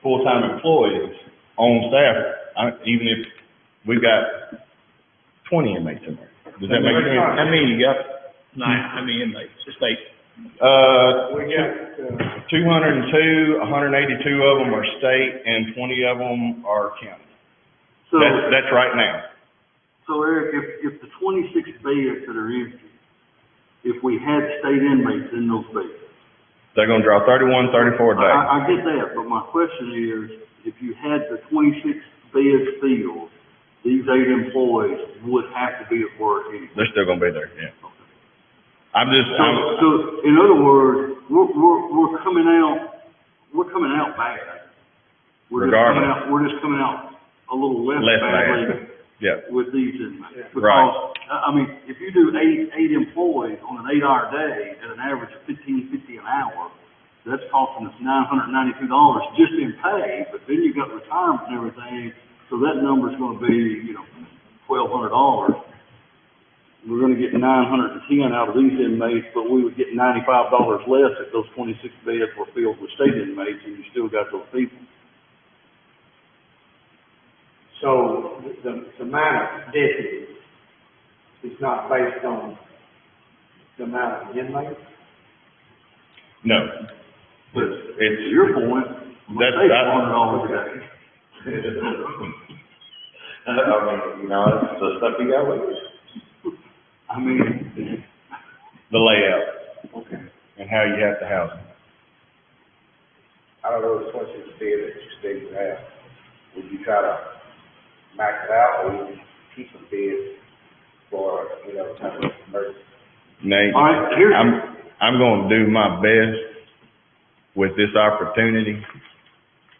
I: full-time employees on staff, even if we've got 20 inmates in there. Does that make sense?
A: How many you got? How many inmates, the state?
E: we got,
I: 202, 182 of them are state, and 20 of them are county.
A: So,
I: That's right now.
A: so Eric, if the 26 beds that are empty, if we had state inmates in those beds,
I: They're gonna draw 31, 34 a day.
A: I get that, but my question is, if you had the 26 beds filled, these 8 employees would have to be at work anyway.
I: They're still gonna be there, yeah. I'm
A: So, in other words, we're coming out bad. We're just coming out a little less badly
I: bad. Yeah,
A: with these inmates.
I: Right.
A: Because, I mean, if you do eight employees on an 8-hour day at an average of $15.50 an hour, that's costing us $992 just in pay, but then you've got retirement and everything, so that number's gonna be, $1,200. We're gonna get 910 out of these inmates, but we would get $95 less if those 26 beds were filled with state inmates, and you still got those people.
E: so the amount of deputies is not based on the amount of inmates?
I: no.
A: But
I: It's,
A: to your point,
I: That's-
A: say $400 a day.
E: I mean, it's the stuff you got with you.
A: I mean,
I: the layout
A: okay.
I: and how you have to house them.
E: I don't know, the 26 bed that you stated out, would you try to max it out, or would you keep the bed for, kind of emergency?
I: Nate,
A: All right,
I: I'm gonna do my best with this opportunity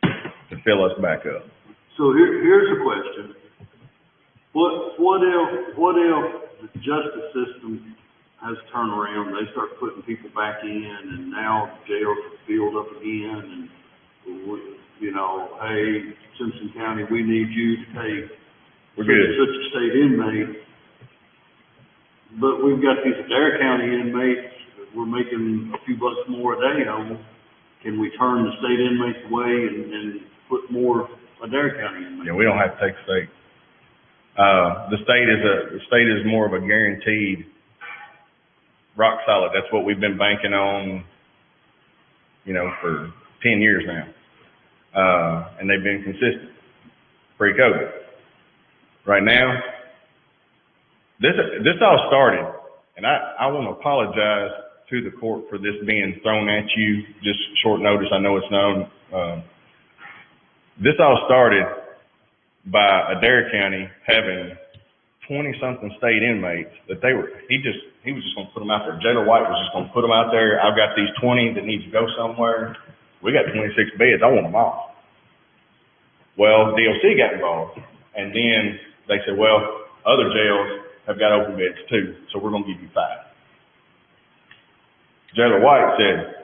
I: to fill us back up.
A: So here's a question. What if the justice system has turned around, they start putting people back in, and now jails are filled up again, and, hey, Simpson County, we need you to take
I: We're good.
A: such a state inmate, but we've got these Adair County inmates that we're making a few bucks more a day on. Can we turn the state inmates away and put more Adair County inmates?
I: Yeah, we don't have to take state. The state is more of a guaranteed rock solid. That's what we've been banking on, for 10 years now. And they've been consistent pre-COVID. Right now, this all started, and I want to apologize to the court for this being thrown at you just short notice. I know it's known. This all started by Adair County having 20-something state inmates that he was just gonna put them out there. Jailer White was just gonna put them out there. I've got these 20 that need to go somewhere. We got 26 beds. I want them all. Well, DOC got involved, and then they said, well, other jails have got open beds too, so we're gonna give you 5. Jailer White said,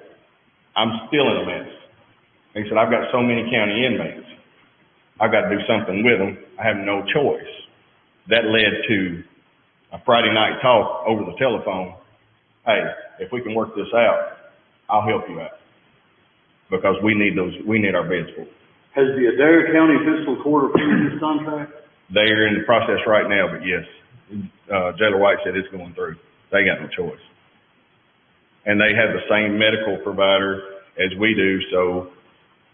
I: I'm still in a mess. He said, I've got so many county inmates. I've got to do something with them. I have no choice. That led to a Friday night talk over the telephone. Hey, if we can work this out, I'll help you out. Because we need our beds full.
A: Has the Adair County Fiscal Court approved this contract?
I: They're in the process right now, but yes, Jailer White said it's going through. They got no choice. And they have the same medical provider as we do, so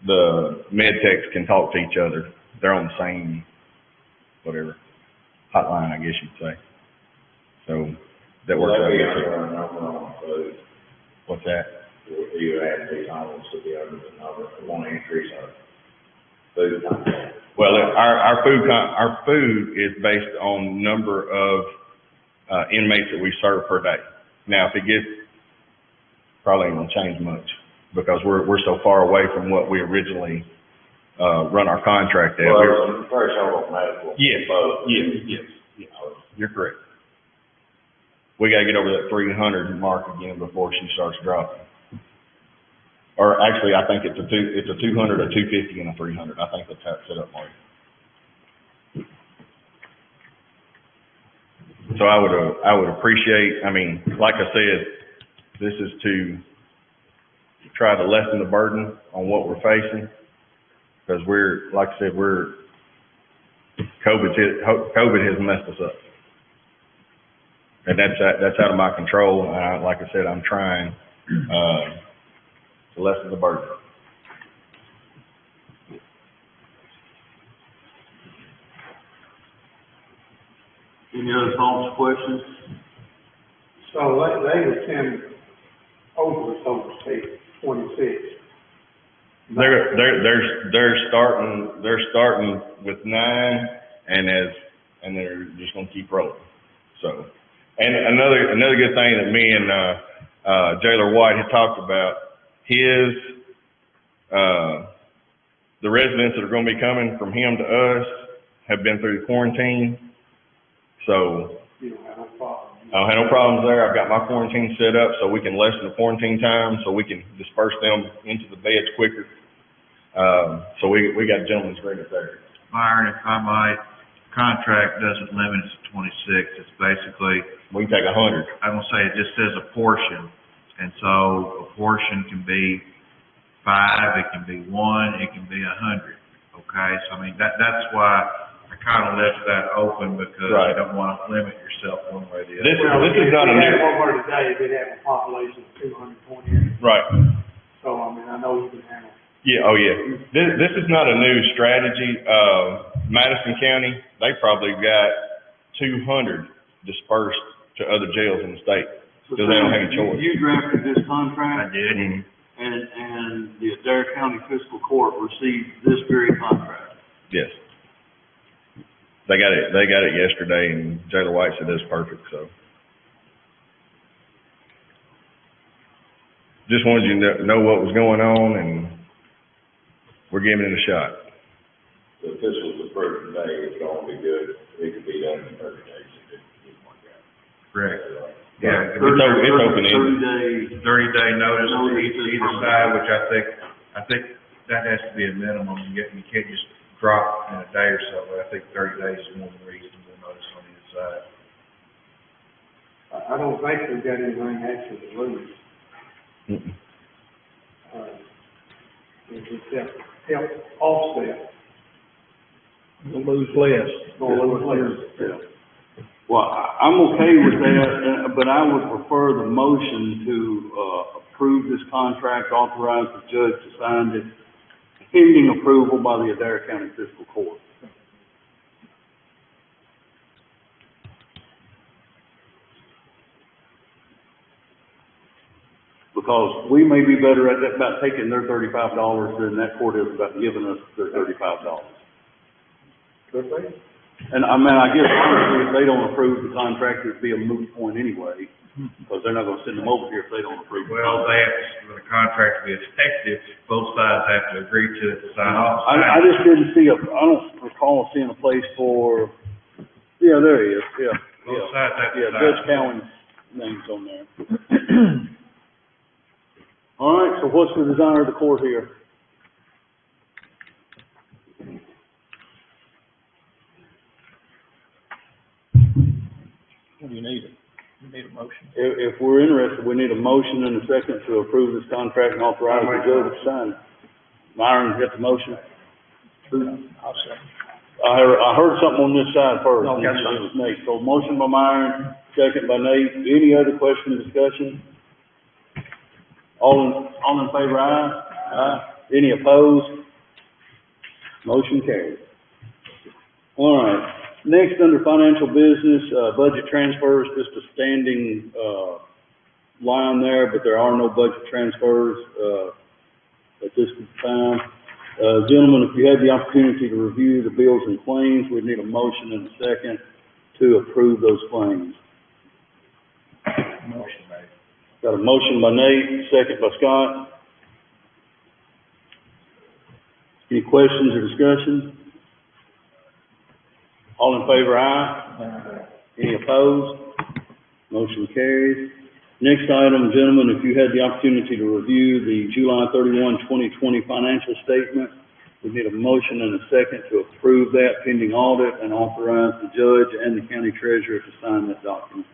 I: the med techs can talk to each other. They're on the same, whatever, hotline, I guess you'd say. So that works out good.
F: Our number on food.
I: What's that?
F: You add these items to the other number, we want to increase our food content.
I: Well, our food is based on number of inmates that we serve per day. Now, if it gets, probably ain't gonna change much because we're so far away from what we originally run our contract at.
F: Well, first of all, medical.
I: Yes, yes. You're correct. We gotta get over that 300 mark again before she starts dropping. Or actually, I think it's a 200, a 250, and a 300. I think that's how it's set up, Marty. So I would appreciate, I mean, like I said, this is to try to lessen the burden on what we're facing. Because like I said, COVID has messed us up. And that's out of my control. And like I said, I'm trying, to lessen the burden.
A: Any other thoughts, questions?
J: So they would send over, so to speak, 26.
I: They're starting with 9 and they're just gonna keep rolling. So, and another good thing that me and Jailer White had talked about, the residents that are gonna be coming from him to us have been through the quarantine. So
J: You don't have no problem.
I: I don't have no problems there. I've got my quarantine set up so we can lessen the quarantine time, so we can disperse them into the beds quicker. So we got a gentleman's agreement there.
G: Myron, if I might, contract doesn't limit it to 26. It's basically,
I: We can take 100.
G: I'm gonna say it just says a portion. And so a portion can be 5, it can be 1, it can be 100. Okay, so I mean, that's why I kind of left that open because
I: Right.
G: you don't want to limit yourself one way or the other.
I: This is not a
J: If we had
I: new,
J: one more today, we'd have a population of 220.
I: right.
J: So, I mean, I know you can handle.
I: Yeah, oh yeah. This is not a new strategy. Madison County, they probably got 200 dispersed to other jails in the state.
A: So
I: Because they don't have a choice.
A: You drafted this
G: I
A: contract,
G: did.
I: Mhm.
A: and the Adair County Fiscal Court received this very contract.
I: Yes. They got it yesterday, and Jailer White said that's perfect, so. Just wanted you to know what was going on, and we're giving it a shot.
F: If this was approved today, it's gonna be good, it could be done in 30 days if it didn't work out.
G: Correct.
F: Right.
G: Yeah,
I: It's open-ended.
A: 30 days.
G: 30-day notice to
A: Notice
G: either
A: is-
G: side, which I think that has to be a minimum. You can't just drop in a day or so, but I think 30 days is more than reasonable notice on either side.
J: I don't think we've got anything actually to lose.
I: Mm-mm.
J: It's help offset.
H: We'll lose less.
J: Gonna lose less.
A: Yeah. Well, I'm okay with that, but I would prefer the motion to, approve this contract, authorize the judge to sign it, pending approval by the Adair County Fiscal Court. Because we may be better at that, about taking their $35 than that court is about giving us their $35.
J: Could be.
A: And I mean, I guess honestly, if they don't approve the contract, it'd be a moot point anyway, because they're not gonna send them over here if they don't approve.
G: Well, they have, for the contract to be effective, both sides have to agree to it to sign off.
A: I just didn't see I don't recall seeing a place for, yeah, there he is, yeah.
G: Both sides have to
A: Yeah,
G: sign.
A: Judge Cowan's name's on there. All right, so what's the desire of the court here?
H: What do you need? You need a motion?
A: If we're interested, we need a motion and a second to approve this contract and authorize the judge to sign it. Myron's got the motion.
H: I'll second.
A: I heard something on this side first.
H: No, that's fine.
A: It was Nate. So motion by Myron, second by Nate. Any other question, discussion? All in favor, aye? Aye. Any opposed? Motion carries. All right. Next, under financial business, budget transfers, just a standing, line there, but there are no budget transfers, at this time. Gentlemen, if you had the opportunity to review the bills and claims, we'd need a motion and a second to approve those claims.
H: Motion made.
A: Got a motion by Nate, second by Scott. Any questions or discussion? All in favor, aye? Any opposed? Motion carries. Next item, gentlemen, if you had the opportunity to review the July 31, 2020 financial statement, we need a motion and a second to approve that pending audit and authorize the judge and the county treasurer to sign that document.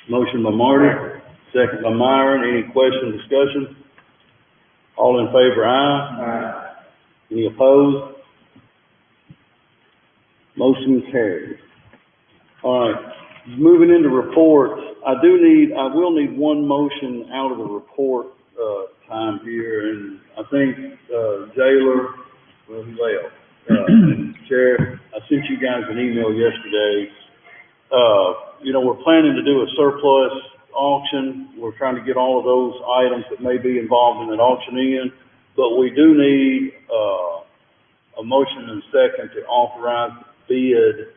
A: Motion by Marty, second by Myron. Any question, discussion? All in favor, aye? Aye. Any opposed? Motion carries. All right, moving into reports, I will need one motion out of the report, time here, and I think, jailer, well, he left. Sheriff, I sent you guys an email yesterday. We're planning to do a surplus auction. We're trying to get all of those items that may be involved in that auction in, but we do need, a motion and a second to authorize the bid,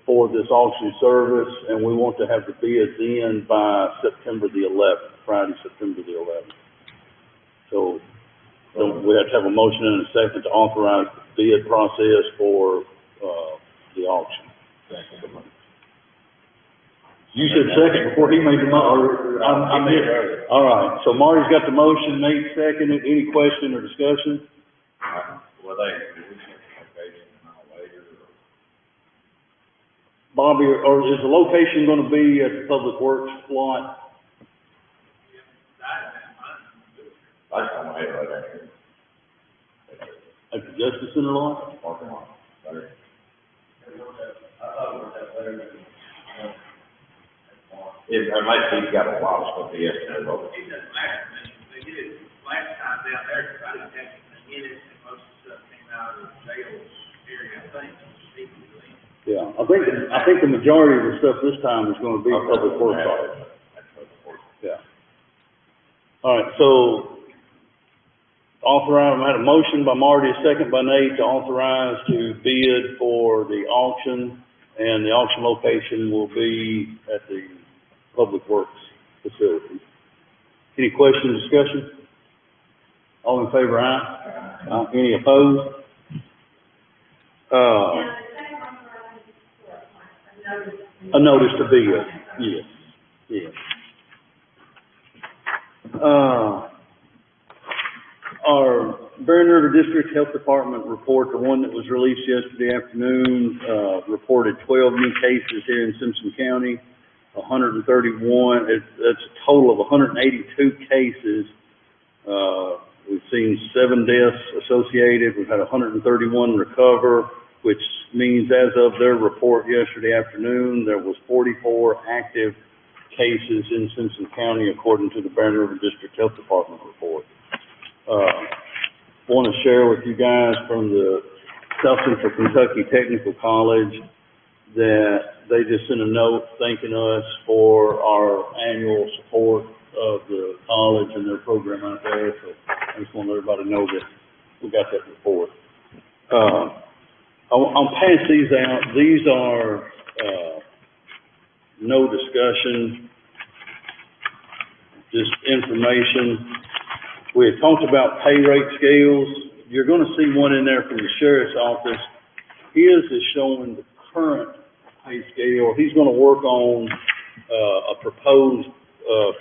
A: for this auction service, and we want to have the bids in by September the 11th, Friday, September the 11th. So we have to have a motion and a second to authorize the bid process for, the auction. You said second before he made the I missed. All right, so Marty's got the motion, Nate seconded. Any question or discussion?
F: Well,
A: Bobby, or is the location gonna be at the Public Works lot?
F: I just want to right there.
A: At the Justice Center lot?
F: Parking lot. Unless he's got a lot of stuff he has to do.
K: It doesn't matter, they did it last time down there, trying to take it in it, and most of the stuff came out of the jail area, I think.
A: Yeah, I think the majority of the stuff this time is gonna be Public Works items. Yeah. All right, so I had a motion by Marty, a second by Nate to authorize to bid for the auction, and the auction location will be at the Public Works facility. Any questions, discussion? All in favor, aye? Any opposed? A notice to bid, yes. Our Barren River District Health Department report, the one that was released yesterday afternoon, reported 12 new cases here in Simpson County, 131, that's a total of 182 cases. We've seen 7 deaths associated, we've had 131 recover, which means as of their report yesterday afternoon, there was 44 active cases in Simpson County according to the Barren River District Health Department report. Want to share with you guys from the South Central Kentucky Technical College that they just sent a note thanking us for our annual support of the college and their program out there. So I just want everybody to know that we got that report. I'll pass these out. These are, no discussion, just information. We had talked about pay rate scales. You're gonna see one in there from the sheriff's office. His is showing the current pay scale. He's gonna work on, a proposed,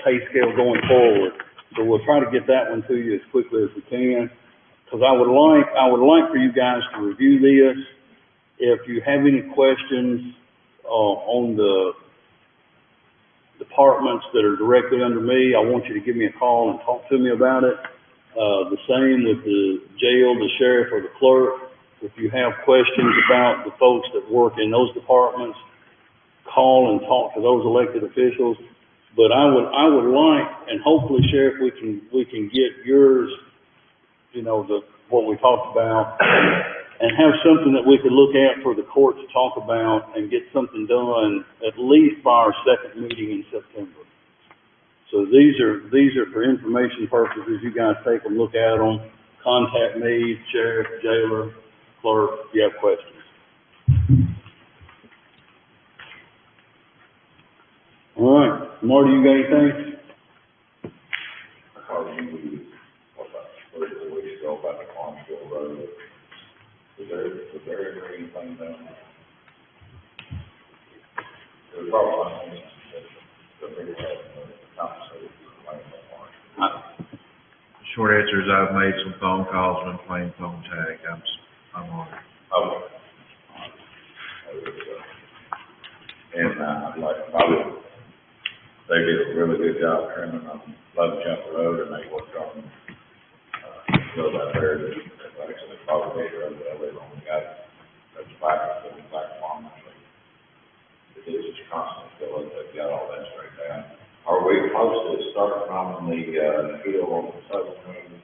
A: pay scale going forward. So we'll try to get that one to you as quickly as we can. Cause I would like for you guys to review this. If you have any questions, on the departments that are directly under me, I want you to give me a call and talk to me about it. The same with the jail, the sheriff, or the clerk. If you have questions about the folks that work in those departments, call and talk to those elected officials. But I would like, and hopefully, Sheriff, we can get yours, you know, what we talked about, and have something that we could look at for the court to talk about and get something done at least by our second meeting in September. So these are for information purposes. You guys take them, look at them, contact me, sheriff, jailer, clerk, if you have questions. All right, Marty, you got anything?
F: I called you, about 3 or 4 weeks ago about the Farmville Road. Was there ever anything done? There was probably
G: The short answer is I've made some phone calls and been playing phone tag. I'm on it.
F: Okay. And, they did a really good job trimming on Love Jump Road, and they worked on, road out there, that actually probably made road that I live on, that's back farm. It is just constantly filling, they've got all that straight down. Are we close to starting on the hill on the southern end?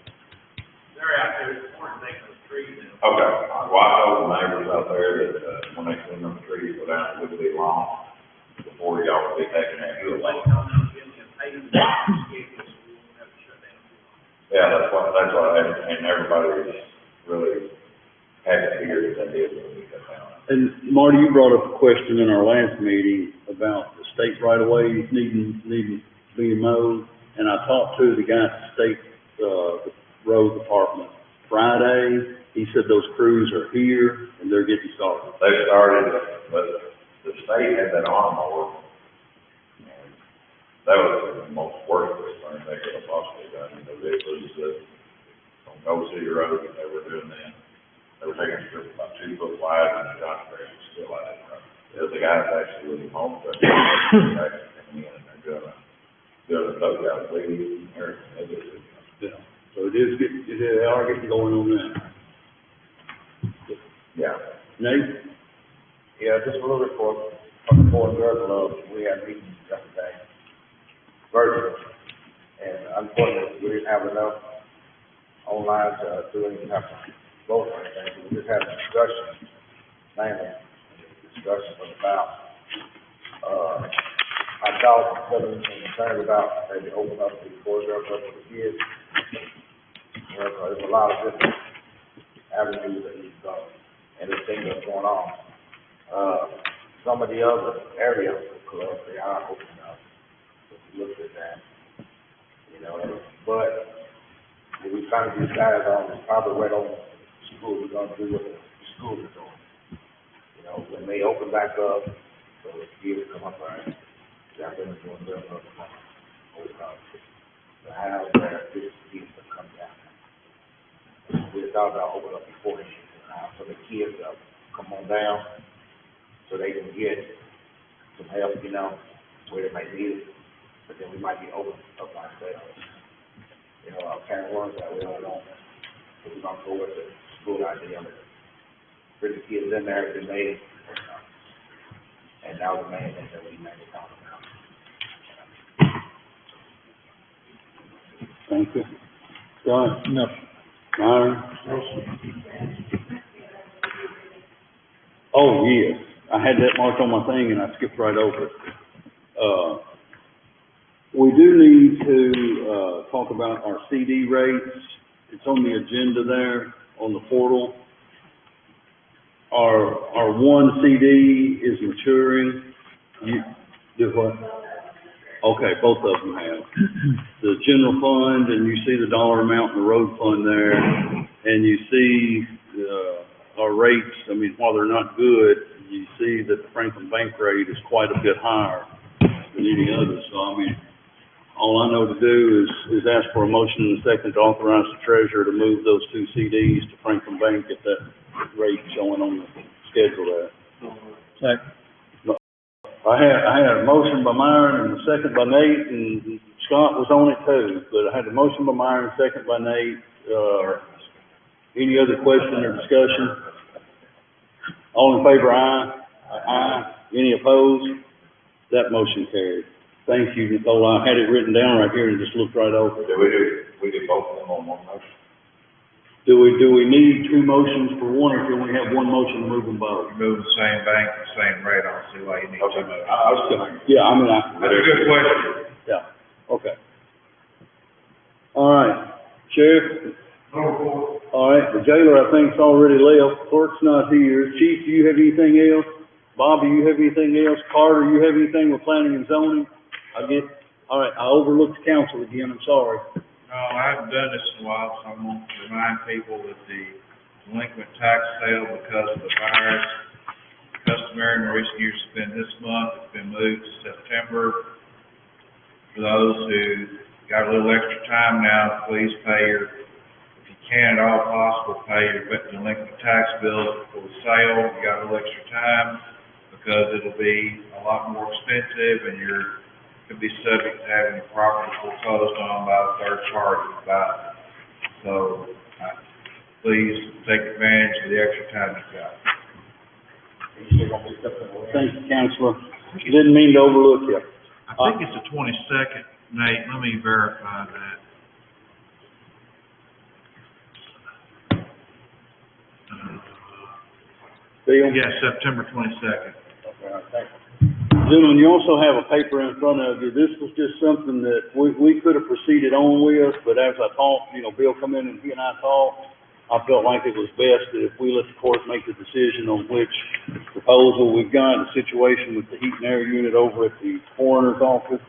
K: They're out there this morning taking the trees in.
F: Okay, well, I told the neighbors out there that, when they clean up the trees, go down, it wouldn't be long before y'all would be taking that hill. Yeah, that's what, and everybody is really happy to hear that they did when we cut down.
A: And Marty, you brought up a question in our last meeting about the state right-of-ways needing being mowed, and I talked to the guy at the state, the road department Friday. He said those crews are here and they're getting started.
F: They started, but the state had that arm mower. That was the most worthless thing they could have possibly done. You know, it was, on Gold City Road, they were doing that. They were taking strips about 2 foot wide, and the contractor was still out of it. The guys actually really home, but they're coming in and they're doing a thug out lead and everything.
A: Yeah. So they are getting going on that.
F: Yeah.
A: Nate?
E: Yeah, just a little report from the board of Girls. We had meetings yesterday, virtual, and unfortunately, we didn't have enough online to do anything, have to vote or anything. We just had a discussion, mainly discussion about, our dogs and concerned about maybe open up the board of Girls for the kids. You know, there's a lot of different avenues that you can go, and there's things that's going on. Some of the other areas of clubs, they are opening up. If you look at that, you know, but what we trying to decide on is probably wait on school. We're going to do what the school is doing. You know, when they open back up, so the kids come up there, they're going to do a little bit of the house where 50 kids will come down. We thought about opening up before they get to the house, so the kids come on down, so they can get some help, you know, where they might need it. But then we might be open up ourselves. You know, our parent worms that we don't know. So we're going to go with the school idea of it. Bring the kids in there, they made it. And that was the main thing that we made it talk about.
A: Thank you. Scott? No. Myron? Oh, yes. I had that marked on my thing and I skipped right over it. We do need to, talk about our CD rates. It's on the agenda there on the portal. Our one CD is maturing. You do what? Okay, both of them have. The general fund, and you see the dollar amount in the road fund there, and you see, our rates, I mean, while they're not good, you see that the Franklin Bank rate is quite a bit higher than any other. So, I mean, all I know to do is ask for a motion in a second to authorize the treasurer to move those 2 CDs to Franklin Bank at that rate showing on the schedule there.
H: Second.
A: I had a motion by Myron and a second by Nate, and Scott was on it too, but I had a motion by Myron, second by Nate. Any other question or discussion? All in favor, aye? Aye. Any opposed? That motion carried. Thank you, Nicole. I had it written down right here and just looked right over it.
F: We did both of them on one motion.
A: Do we need two motions for one, or can we have one motion to move them both?
G: Move the same bank, the same rate, I don't see why you need two motions.
A: I was gonna, yeah, I mean,
G: That's a good question.
A: yeah, okay. All right, Sheriff? All right, the jailer, I think, is already left. Clerk's not here. Chief, do you have anything else? Bobby, you have anything else? Carter, you have anything with planning and zoning? All right, I overlooked the council again, I'm sorry.
G: No, I haven't done this in a while, so I'm going to remind people that the delinquent tax sale, because of the virus, customary in recent years has been this month, it's been moved to September. For those who got a little extra time now, please pay your, if you can at all possible, pay your delinquent tax bills for the sale. You got a little extra time, because it'll be a lot more expensive, and you're could be subject to having your property foreclosed on by a third party. So, please take advantage of the extra time you've got.
A: Thank you, Counselor. Didn't mean to overlook you.
G: I think it's the 22nd, Nate. Let me verify that.
A: Bill?
G: Yes, September 22nd.
A: Okay, thank you. Gentlemen, you also have a paper in front of you. This was just something that we could have proceeded on with, but as I talked, Bill come in and he and I talked, I felt like it was best that if we let the court make the decision on which proposal. We've got a situation with the heat and air unit over at the coroner's office.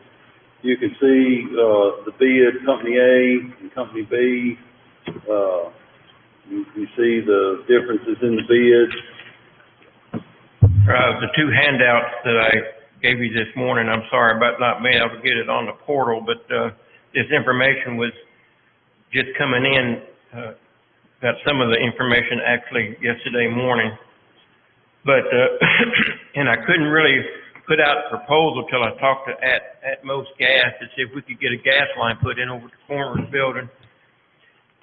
A: You can see, the bid, Company A and Company B. You can see the differences in the bids.
L: The two handouts that I gave you this morning, I'm sorry about not being able to get it on the portal, but this information was just coming in, got some of the information actually yesterday morning. But, and I couldn't really put out a proposal till I talked to Atmos Gas to see if we could get a gas line put in over the coroner's building.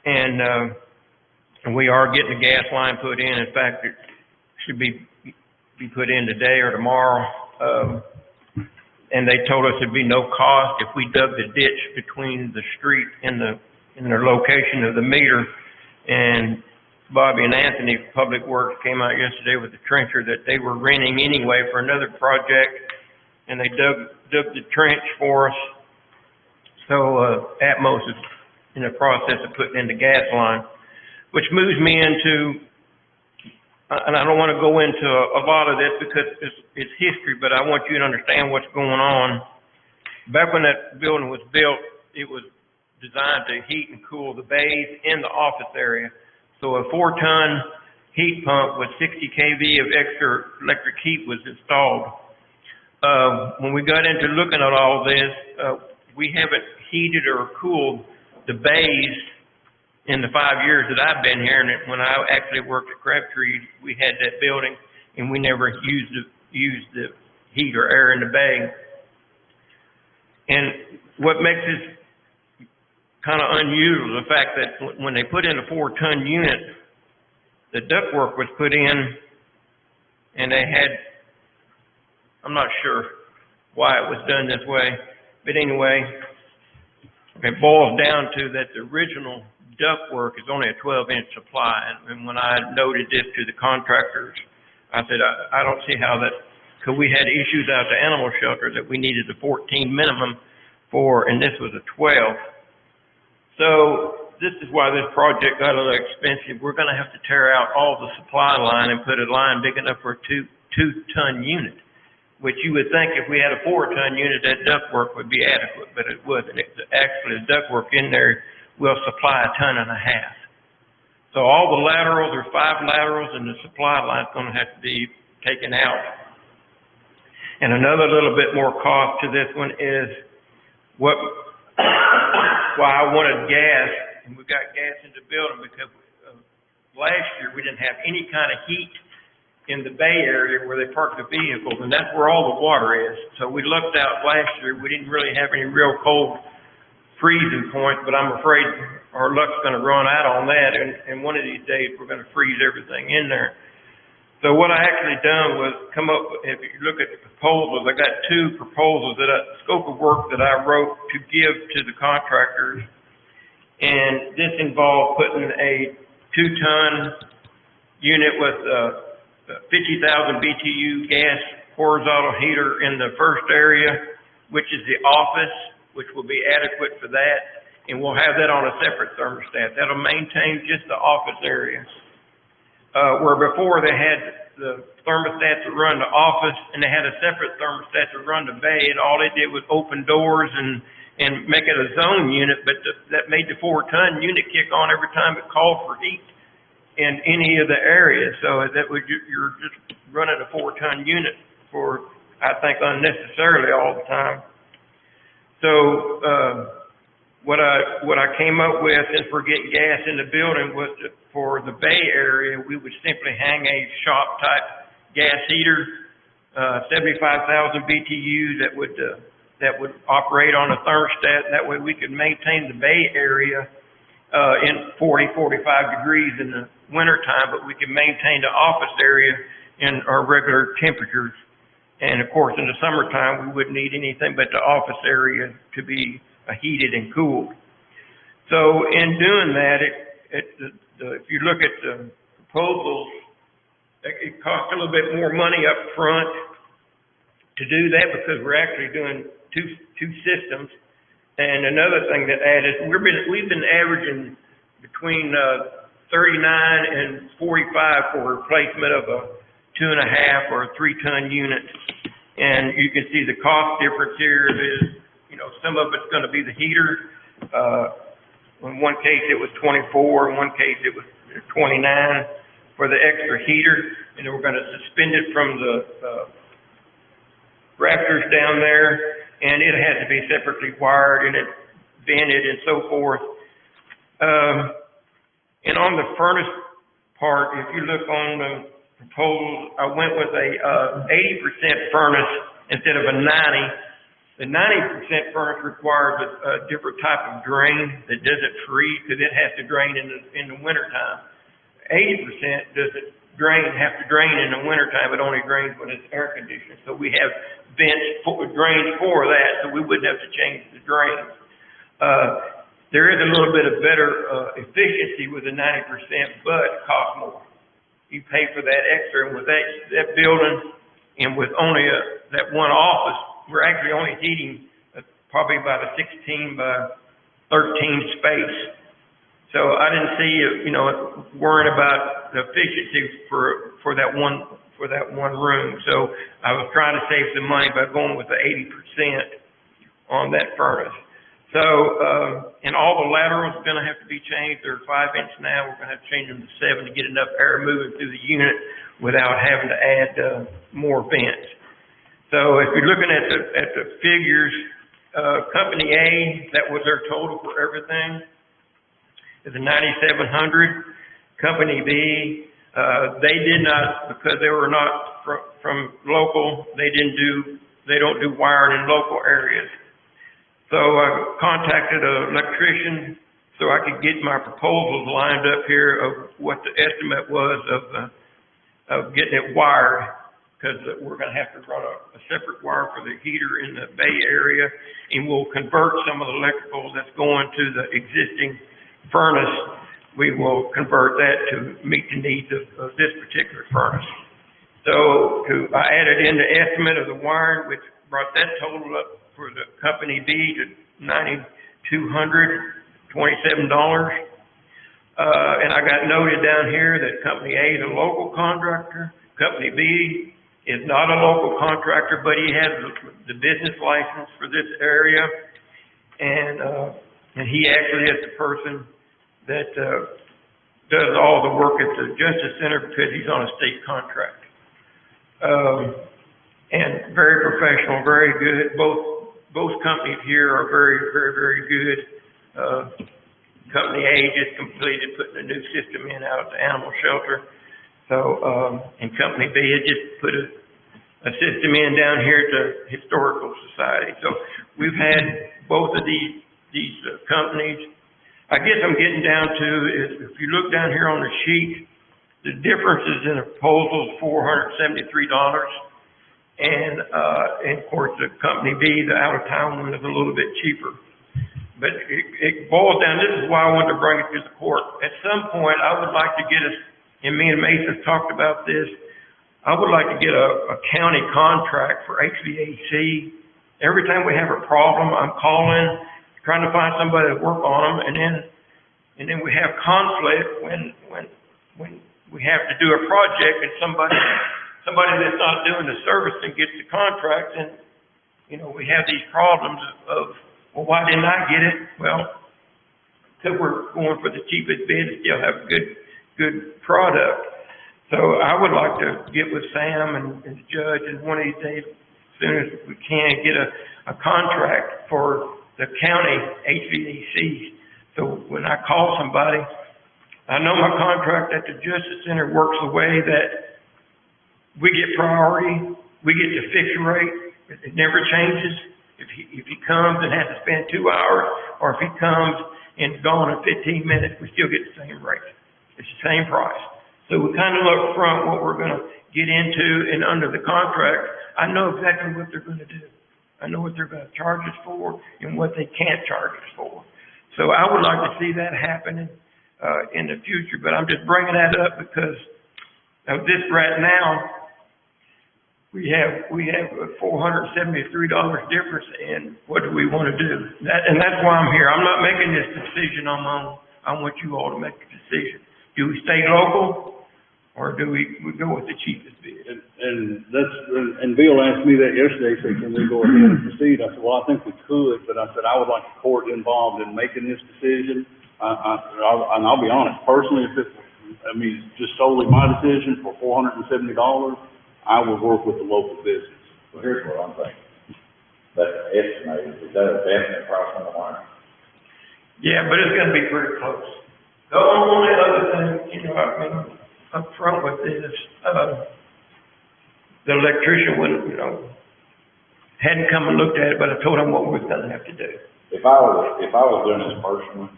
L: And we are getting a gas line put in. In fact, it should be put in today or tomorrow. And they told us there'd be no cost if we dug the ditch between the street and the location of the meter. And Bobby and Anthony, Public Works, came out yesterday with a trencher that they were renting anyway for another project, and they dug the trench for us. So Atmos is in the process of putting in the gas line, which moves me into, and I don't want to go into a lot of this because it's history, but I want you to understand what's going on. Back when that building was built, it was designed to heat and cool the bays in the office area. So a 4-ton heat pump with 60 kV of extra electric heat was installed. When we got into looking at all this, we haven't heated or cooled the bays in the 5 years that I've been here. And when I actually worked at Crabtree, we had that building and we never used the heat or air in the bay. And what makes this kind of unusual, the fact that when they put in a 4-ton unit, the ductwork was put in and they had, I'm not sure why it was done this way, but anyway, it boils down to that the original ductwork is only a 12-inch supply. And when I noted this to the contractors, I said, I don't see how that, because we had issues out at the animal shelter that we needed a 14 minimum for, and this was a 12. So this is why this project got a little expensive. We're going to have to tear out all the supply line and put a line big enough for a two-ton unit, which you would think if we had a 4-ton unit, that ductwork would be adequate, but it wasn't. Actually, the ductwork in there will supply 1.5 tons. So all the laterals, there's 5 laterals, and the supply line is going to have to be taken out. And another little bit more cost to this one is why I wanted gas, and we got gas in the building because last year we didn't have any kind of heat in the Bay Area where they park the vehicles, and that's where all the water is. So we looked out last year, we didn't really have any real cold freezing point, but I'm afraid our luck's gonna run out on that, and one of these days, we're gonna freeze everything in there. So what I actually done was come up, if you look at the proposals, I got two proposals scope of work that I wrote to give to the contractors. And this involved putting a 2-ton unit with 50,000 BTU gas horizontal heater in the first area, which is the office, which will be adequate for that. And we'll have that on a separate thermostat. That'll maintain just the office area. Where before they had the thermostat to run the office and they had a separate thermostat to run the bay, and all they did was open doors and make it a zone unit, but that made the 4-ton unit kick on every time it called for heat in any of the areas. So you're just running a 4-ton unit for, I think, unnecessarily all the time. So, what I came up with, since we're getting gas in the building, was for the Bay Area, we would simply hang a shop type gas heater, 75,000 BTU that would operate on a thermostat. That way we could maintain the Bay Area in 40, 45 degrees in the winter time, but we could maintain the office area in our regular temperatures. And of course, in the summertime, we wouldn't need anything but the office area to be heated and cooled. So in doing that, if you look at the proposals, it costs a little bit more money up front to do that because we're actually doing two systems. And another thing that added, we've been averaging between 39 and 45 for replacement of a 2.5 or a 3-ton unit. And you can see the cost difference here is, some of it's going to be the heater. In one case it was 24, in one case it was 29 for the extra heater, and then we're going to suspend it from the rafters down there, and it has to be separately wired and it's vented and so forth. And on the furnace part, if you look on the proposal, I went with a 80% furnace instead of a 90. The 90% furnace requires a different type of drain that doesn't freeze because it has to drain in the wintertime. 80% doesn't have to drain in the wintertime. It only drains when it's air conditioned. So we have drains for that, so we wouldn't have to change the drains. There is a little bit of better efficiency with the 90%, but it costs more. You pay for that extra, and with that building, and with only that one office, we're actually only heating probably about a 16 by 13 space. So I didn't see, worrying about the efficiency for that one room. So I was trying to save some money by going with the 80% on that furnace. So, and all the laterals are going to have to be changed. They're 5-inch now. We're going to have to change them to 7 to get enough air moving through the unit without having to add more vents. So if you're looking at the figures, Company A, that was their total for everything, is a 9,700. Company B, they did not, because they were not from local, they don't do wiring in local areas. So I contacted an electrician so I could get my proposals lined up here of what the estimate was of getting it wired, because we're going to have to run a separate wire for the heater in the Bay Area, and we'll convert some of the electrical that's going to the existing furnace. We will convert that to meet the needs of this particular furnace. So I added in the estimate of the wiring, which brought that total up for the Company B to $9,227. And I got noted down here that Company A is a local contractor. Company B is not a local contractor, but he has the business license for this area. And he actually is the person that does all the work at the Justice Center because he's on a state contract. And very professional, very good. Both companies here are very, very, very good. Company A just completed putting a new system in out at the animal shelter. So, and Company B had just put a system in down here at the Historical Society. So we've had both of these companies. I guess I'm getting down to, if you look down here on the sheet, the differences in the proposal is $473. And of course, the Company B, the out-of-town one, is a little bit cheaper. But it boils down, this is why I wanted to bring it to the court. At some point, I would like to get us, and me and Mason talked about this, I would like to get a county contract for HVAC. Every time we have a problem, I'm calling, trying to find somebody to work on them, and then we have conflict when we have to do a project and somebody that's not doing the servicing gets the contract, and, you know, we have these problems of, well, why didn't I get it? Well, because we're going for the cheapest bid and still have a good product. So I would like to get with Sam and the judge, and one of these days, as soon as we can, get a contract for the county HVACs. So when I call somebody, I know my contract at the Justice Center works the way that we get priority, we get the fixed rate, it never changes. If he comes and has to spend 2 hours, or if he comes and is gone in 15 minutes, we still get the same rate. It's the same price. So we kind of look front what we're going to get into, and under the contract, I know exactly what they're going to do. I know what they're going to charge us for and what they can't charge us for. So I would like to see that happening in the future, but I'm just bringing that up because of this right now. We have a $473 difference, and what do we want to do? And that's why I'm here. I'm not making this decision on my own. I want you all to make a decision. Do we stay local, or do we go with the cheapest bid?
A: And Bill asked me that yesterday, said, can we go ahead and proceed? I said, well, I think we could, but I said, I would like the court involved in making this decision. And I'll be honest, personally, if just solely my decision for $470, I would work with the local business.
F: Well, here's what I'm thinking. That's estimated. Is that a definite price on the line?
L: Yeah, but it's gonna be pretty close. The only other thing, up front with this, the electrician wouldn't, hadn't come and looked at it, but I told him what we was gonna have to do.
F: If I was doing this personally,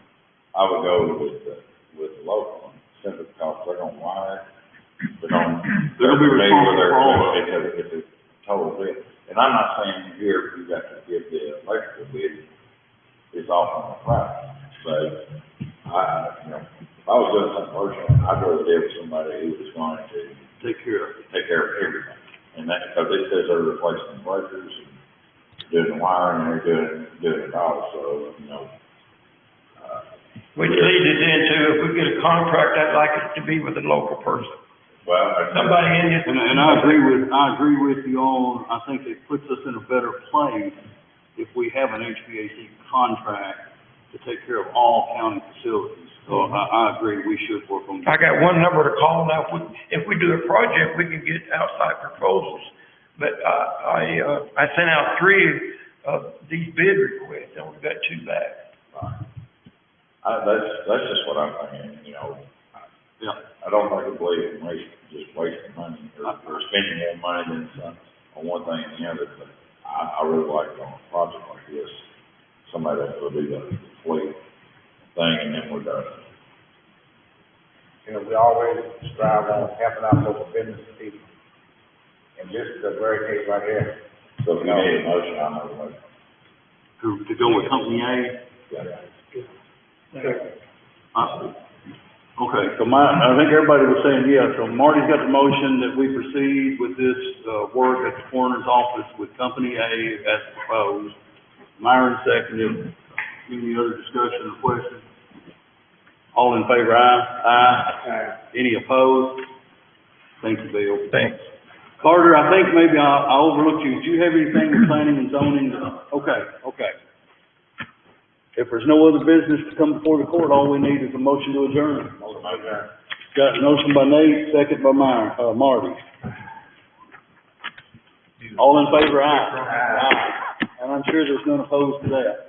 F: I would go with the local one, simply because they're gonna wire it. They're gonna be responsible for all of it. It's a total bid. And I'm not saying here you got to give the electrical bid is off on the price. But if I was doing something personal, I'd rather deal with somebody who was going to
A: take care of
F: everything. And that's because it says they're replacing breakers and doing the wiring, and they're doing it all. So,
L: which leads us into, if we get a contract, I'd like it to be with a local person.
F: Well,
L: somebody in this.
A: And I agree with you on, I think it puts us in a better place if we have an HVAC contract to take care of all county facilities. So I agree, we should work on that.
L: I got one number to call now. If we do a project, we can get outside proposals. But I sent out 3 of these bid requests, and we've got 2 back.
F: That's just what I'm thinking,
A: Yeah.
F: I don't think it's just wasting money or spending more money than some on one thing and the other, but I really like it on a project like this, somebody that will do the complete thing and then we're done.
E: We always strive on helping out local business people. And this is the very case right here.
F: So if you need a motion, I'll make a motion.
A: To go with Company A?
F: Yeah.
A: Okay, so I think everybody was saying yes. So Marty's got the motion that we proceed with this, work at the coroner's office with Company A as proposed. Myron seconded. Any other discussion or question? All in favor, aye? Aye. Any opposed? Thank you, Bill.
L: Thanks.
A: Carter, I think maybe I overlooked you. Do you have anything with planning and zoning? Okay. If there's no other business to come before the court, all we need is a motion to adjourn. Got a motion by Nate, second by Marty. All in favor, aye. Aye. And I'm sure there's none opposed to that.